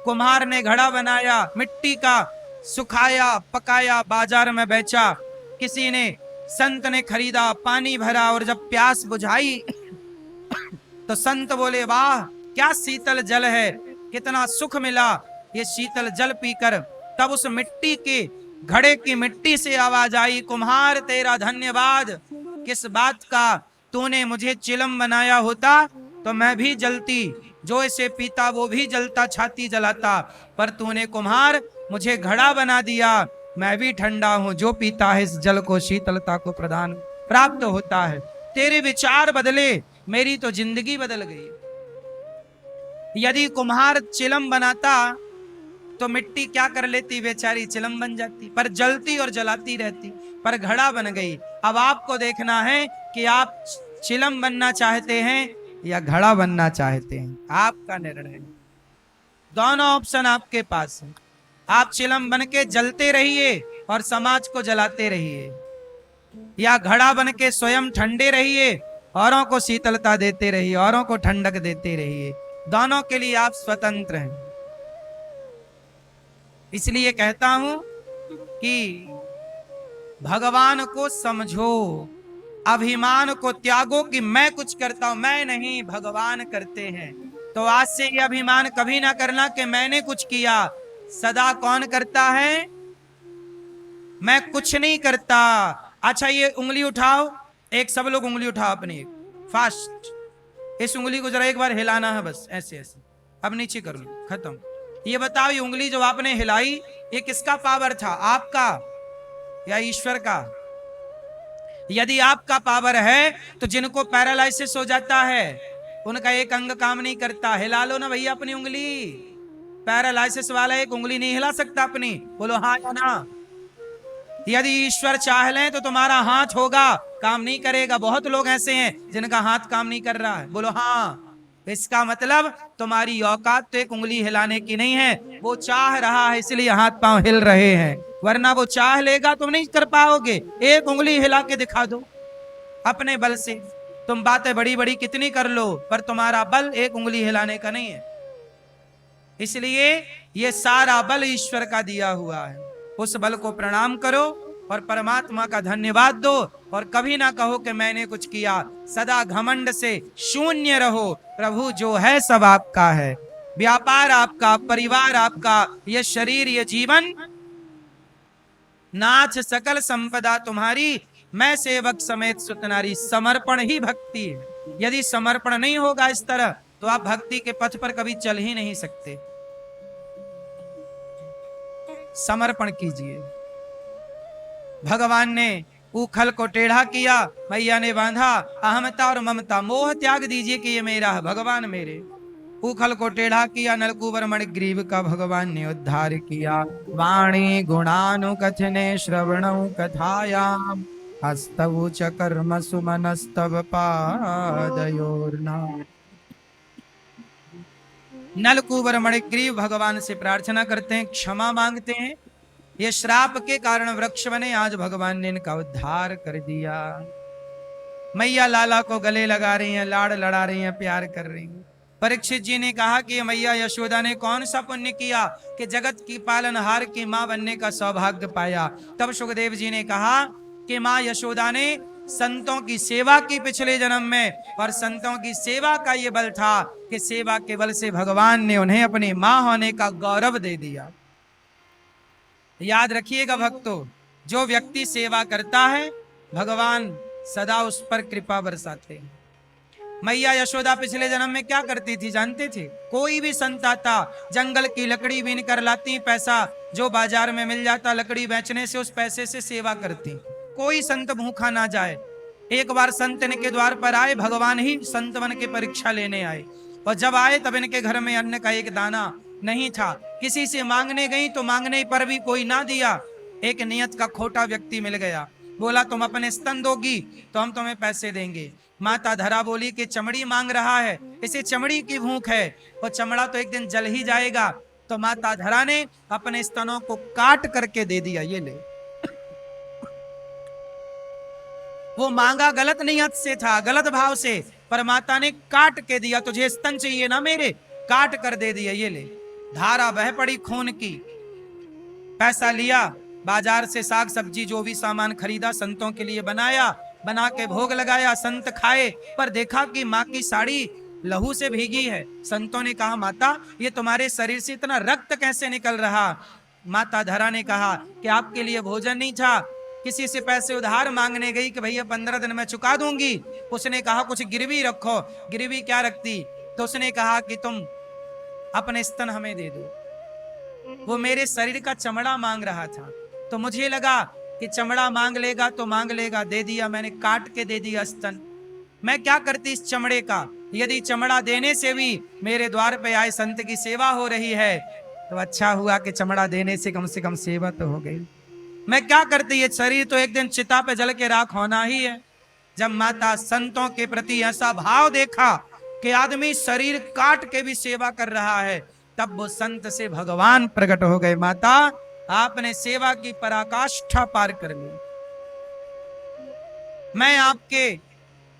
कुम्हार ने घड़ा बनाया, मिट्टी का, सुखाया, पकाया, बाजार में बेचा। किसी ने, संत ने खरीदा, पानी भरा, और जब प्यास बुझाई तो संत बोले वाह क्या शीतल जल है, कितना सुख मिला ये शीतल जल पीकर। तब उस मिट्टी के घड़े की मिट्टी से आवाज आई, कुम्हार तेरा धन्यवाद, किस बात का? तूने मुझे चिलम बनाया होता तो मैं भी जलती, जो इसे पीता वो भी जलता, छाती जलाता, पर तूने कुम्हार मुझे घड़ा बना दिया, मैं भी ठंडा हूं, जो पीता है इस जल को शीतलता को प्रदान प्राप्त होता है। तेरे विचार बदले, मेरी तो जिंदगी बदल गई। यदि कुम्हार चिलम बनाता तो मिट्टी क्या कर लेती? बेचारी चिलम बन जाती, पर जलती और जलाती रहती, पर घड़ा बन गई। अब आपको देखना है कि आप चिलम बनना चाहते हैं या घड़ा बनना चाहते हैं, आपका निर्णय है। दोनों ऑप्शन आपके पास है। आप चिलम बन के जलते रहिए और समाज को जलाते रहिए, या घड़ा बन के स्वयं ठंडे रहिए, औरों को शीतलता देते रहिए, औरों को ठंडक देते रहिए। दोनों के लिए आप स्वतंत्र हैं। इसलिए कहता हूं कि भगवान को समझो, अभिमान को त्यागो कि मैं कुछ करता हूं, मैं नहीं, भगवान करते हैं। तो आज से ये अभिमान कभी ना करना कि मैंने कुछ किया। सदा कौन करता है? मैं कुछ नहीं करता। अच्छा ये उंगली उठाओ, एक सब लोग उंगली उठाओ अपनी, फास्ट। इस उंगली को जरा एक बार हिलाना है, बस ऐसे ऐसे, अब नीचे कर लो, खत्म। ये बताओ ये उंगली जो आपने हिलाई, ये किसका पावर था? आपका या ईश्वर का? यदि आपका पावर है तो जिनको पैरालाइसिस हो जाता है, उनका एक अंग काम नहीं करता, हिला लो ना भैया अपनी उंगली। पैरालाइसिस वाला एक उंगली नहीं हिला सकता अपनी, बोलो हाँ या ना। यदि ईश्वर चाह लें तो तुम्हारा हाथ होगा, काम नहीं करेगा। बहुत लोग ऐसे हैं जिनका हाथ काम नहीं कर रहा है, बोलो हाँ। इसका मतलब तुम्हारी औकात तो एक उंगली हिलाने की नहीं है, वो चाह रहा है इसलिए हाथ पांव हिल रहे हैं, वरना वो चाह लेगा तुम नहीं कर पाओगे। एक उंगली हिला के दिखा दो अपने बल से। तुम बातें बड़ी बड़ी कितनी कर लो, पर तुम्हारा बल एक उंगली हिलाने का नहीं है। इसलिए ये सारा बल ईश्वर का दिया हुआ है। उस बल को प्रणाम करो और परमात्मा का धन्यवाद दो, और कभी ना कहो कि मैंने कुछ किया। सदा घमंड से शून्य रहो। प्रभु जो है सब आपका है, व्यापार आपका, परिवार आपका, ये शरीर, ये जीवन नाथ सकल संपदा तुम्हारी, मैं सेवक समेत सुतनारी। समर्पण ही भक्ति है। यदि समर्पण नहीं होगा इस तरह, तो आप भक्ति के पथ पर कभी चल ही नहीं सकते। समर्पण कीजिए। भगवान ने उखल को टेढ़ा किया, मैया ने बांधा। अहमता और ममता, मोह त्याग दीजिए कि ये मेरा है, भगवान मेरे। उखल को टेढ़ा किया, नलकूबर मणिग्रीव का भगवान ने उद्धार किया। वाणी गुणानुकथने श्रवणौ कथायाम, हस्तौ च कर्म सुमनस्तव पादयोर्ना। नलकूबर मणिग्रीव भगवान से प्रार्थना करते हैं, क्षमा मांगते हैं। ये श्राप के कारण वृक्ष बने, आज भगवान ने इनका उद्धार कर दिया। मैया लाला को गले लगा रही हैं, लाड़ लड़ा रही हैं, प्यार कर रही हैं। परीक्षित जी ने कहा कि मैया यशोदा ने कौन सा पुण्य किया कि जगत की पालनहार की मां बनने का सौभाग्य पाया। तब सुखदेव जी ने कहा कि मां यशोदा ने संतों की सेवा की पिछले जन्म में, और संतों की सेवा का ये बल था कि सेवा के बल से भगवान ने उन्हें अपनी मां होने का गौरव दे दिया। याद रखिएगा भक्तों, जो व्यक्ति सेवा करता है भगवान सदा उस पर कृपा बरसाते हैं। मैया यशोदा पिछले जन्म में क्या करती थी जानते थे? कोई भी संत आता, जंगल की लकड़ी बीन कर लाती, पैसा जो बाजार में मिल जाता लकड़ी बेचने से, उस पैसे से सेवा करती। कोई संत भूखा ना जाए। एक बार संत इनके द्वार पर आए, भगवान ही संत बन के परीक्षा लेने आए, और जब आए तब इनके घर में अन्न का एक दाना नहीं था। किसी से मांगने गई तो मांगने पर भी कोई ना दिया। एक नियत का खोटा व्यक्ति मिल गया, बोला तुम अपने स्तन दोगी तो हम तुम्हें पैसे देंगे। माता धरा बोली कि चमड़ी मांग रहा है, इसे चमड़ी की भूख है, और चमड़ा तो एक दिन जल ही जाएगा। तो माता धरा ने अपने स्तनों को काट करके दे दिया, ये ले। वो मांगा गलत नियत से था, गलत भाव से, पर माता ने काट के दिया। तुझे स्तन चाहिए ना मेरे, काट कर दे दिया, ये ले। धारा बह पड़ी खून की। पैसा लिया, बाजार से साग सब्जी जो भी सामान खरीदा संतों के लिए बनाया, बना के भोग लगाया, संत खाए। पर देखा कि माँ की साड़ी लहू से भीगी है। संतों ने कहा माता ये तुम्हारे शरीर से इतना रक्त कैसे निकल रहा? माता धरा ने कहा कि आपके लिए भोजन नहीं था। किसी से पैसे उधार मांगने गई कि भैया 15 दिन में चुका दूंगी। उसने कहा कुछ गिरवी रखो। गिरवी क्या रखती? तो उसने कहा कि तुम अपने स्तन हमें दे दो। वो मेरे शरीर का चमड़ा मांग रहा था, तो मुझे लगा कि चमड़ा मांग लेगा तो मांग लेगा, दे दिया। मैंने काट के दे दिया स्तन। मैं क्या करती इस चमड़े का? यदि चमड़ा देने से भी मेरे द्वार पे आए संत की सेवा हो रही है तो अच्छा हुआ कि चमड़ा देने से कम सेवा तो हो गई। मैं क्या करती? ये शरीर तो एक दिन चिता पे जल के राख होना ही है। जब माता संतों के प्रति ऐसा भाव देखा कि आदमी शरीर काट के भी सेवा कर रहा है, तब वो संत से भगवान प्रकट हो गए। माता आपने सेवा की पराकाष्ठा पार कर ली। मैं आपके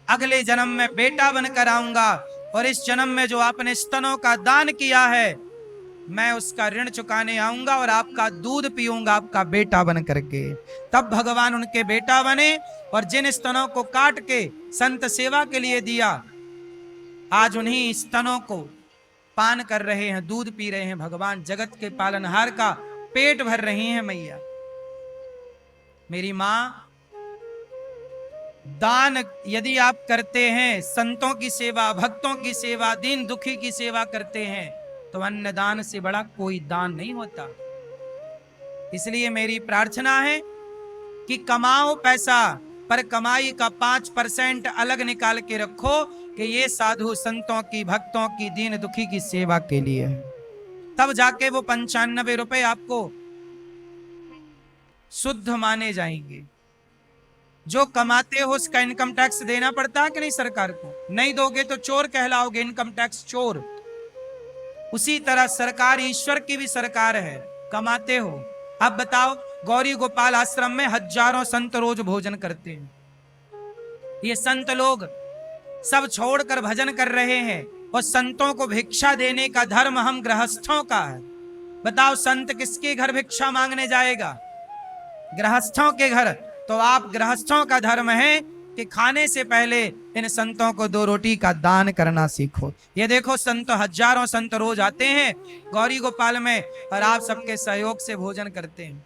अगले जन्म में बेटा बनकर आऊंगा, और इस जन्म में जो आपने स्तनों का दान किया है मैं उसका ऋण चुकाने आऊंगा और आपका दूध पीऊंगा आपका बेटा बन करके। तब भगवान उनके बेटा बने, और जिन स्तनों को काट के संत सेवा के लिए दिया, आज उन्हीं स्तनों को पान कर रहे हैं, दूध पी रहे हैं। भगवान जगत के पालनहार का पेट भर रही हैं मैया। मेरी मां, दान यदि आप करते हैं, संतों की सेवा, भक्तों की सेवा, दीन दुखी की सेवा करते हैं, तो अन्नदान से बड़ा कोई दान नहीं होता। इसलिए मेरी प्रार्थना है कि कमाओ पैसा, पर कमाई का 5% अलग निकाल के रखो कि ये साधु संतों की, भक्तों की, दीन दुखी की सेवा के लिए है। तब जाके वो 95 रुपए आपको शुद्ध माने जाएंगे। जो कमाते हो उसका इनकम टैक्स देना पड़ता है कि नहीं सरकार को? नहीं दोगे तो चोर कहलाओगे, इनकम टैक्स चोर। उसी तरह सरकार ईश्वर की भी सरकार है, कमाते हो। अब बताओ, गौरी गोपाल आश्रम में हजारों संत रोज भोजन करते हैं। ये संत लोग सब छोड़कर भजन कर रहे हैं, और संतों को भिक्षा देने का धर्म हम गृहस्थों का है। बताओ संत किसके घर भिक्षा मांगने जाएगा? गृहस्थों के घर। तो आप गृहस्थों का धर्म है कि खाने से पहले इन संतों को 2 रोटी का दान करना सीखो। ये देखो संत, हजारों संत रोज आते हैं गौरी गोपाल में, और आप सबके सहयोग से भोजन करते हैं।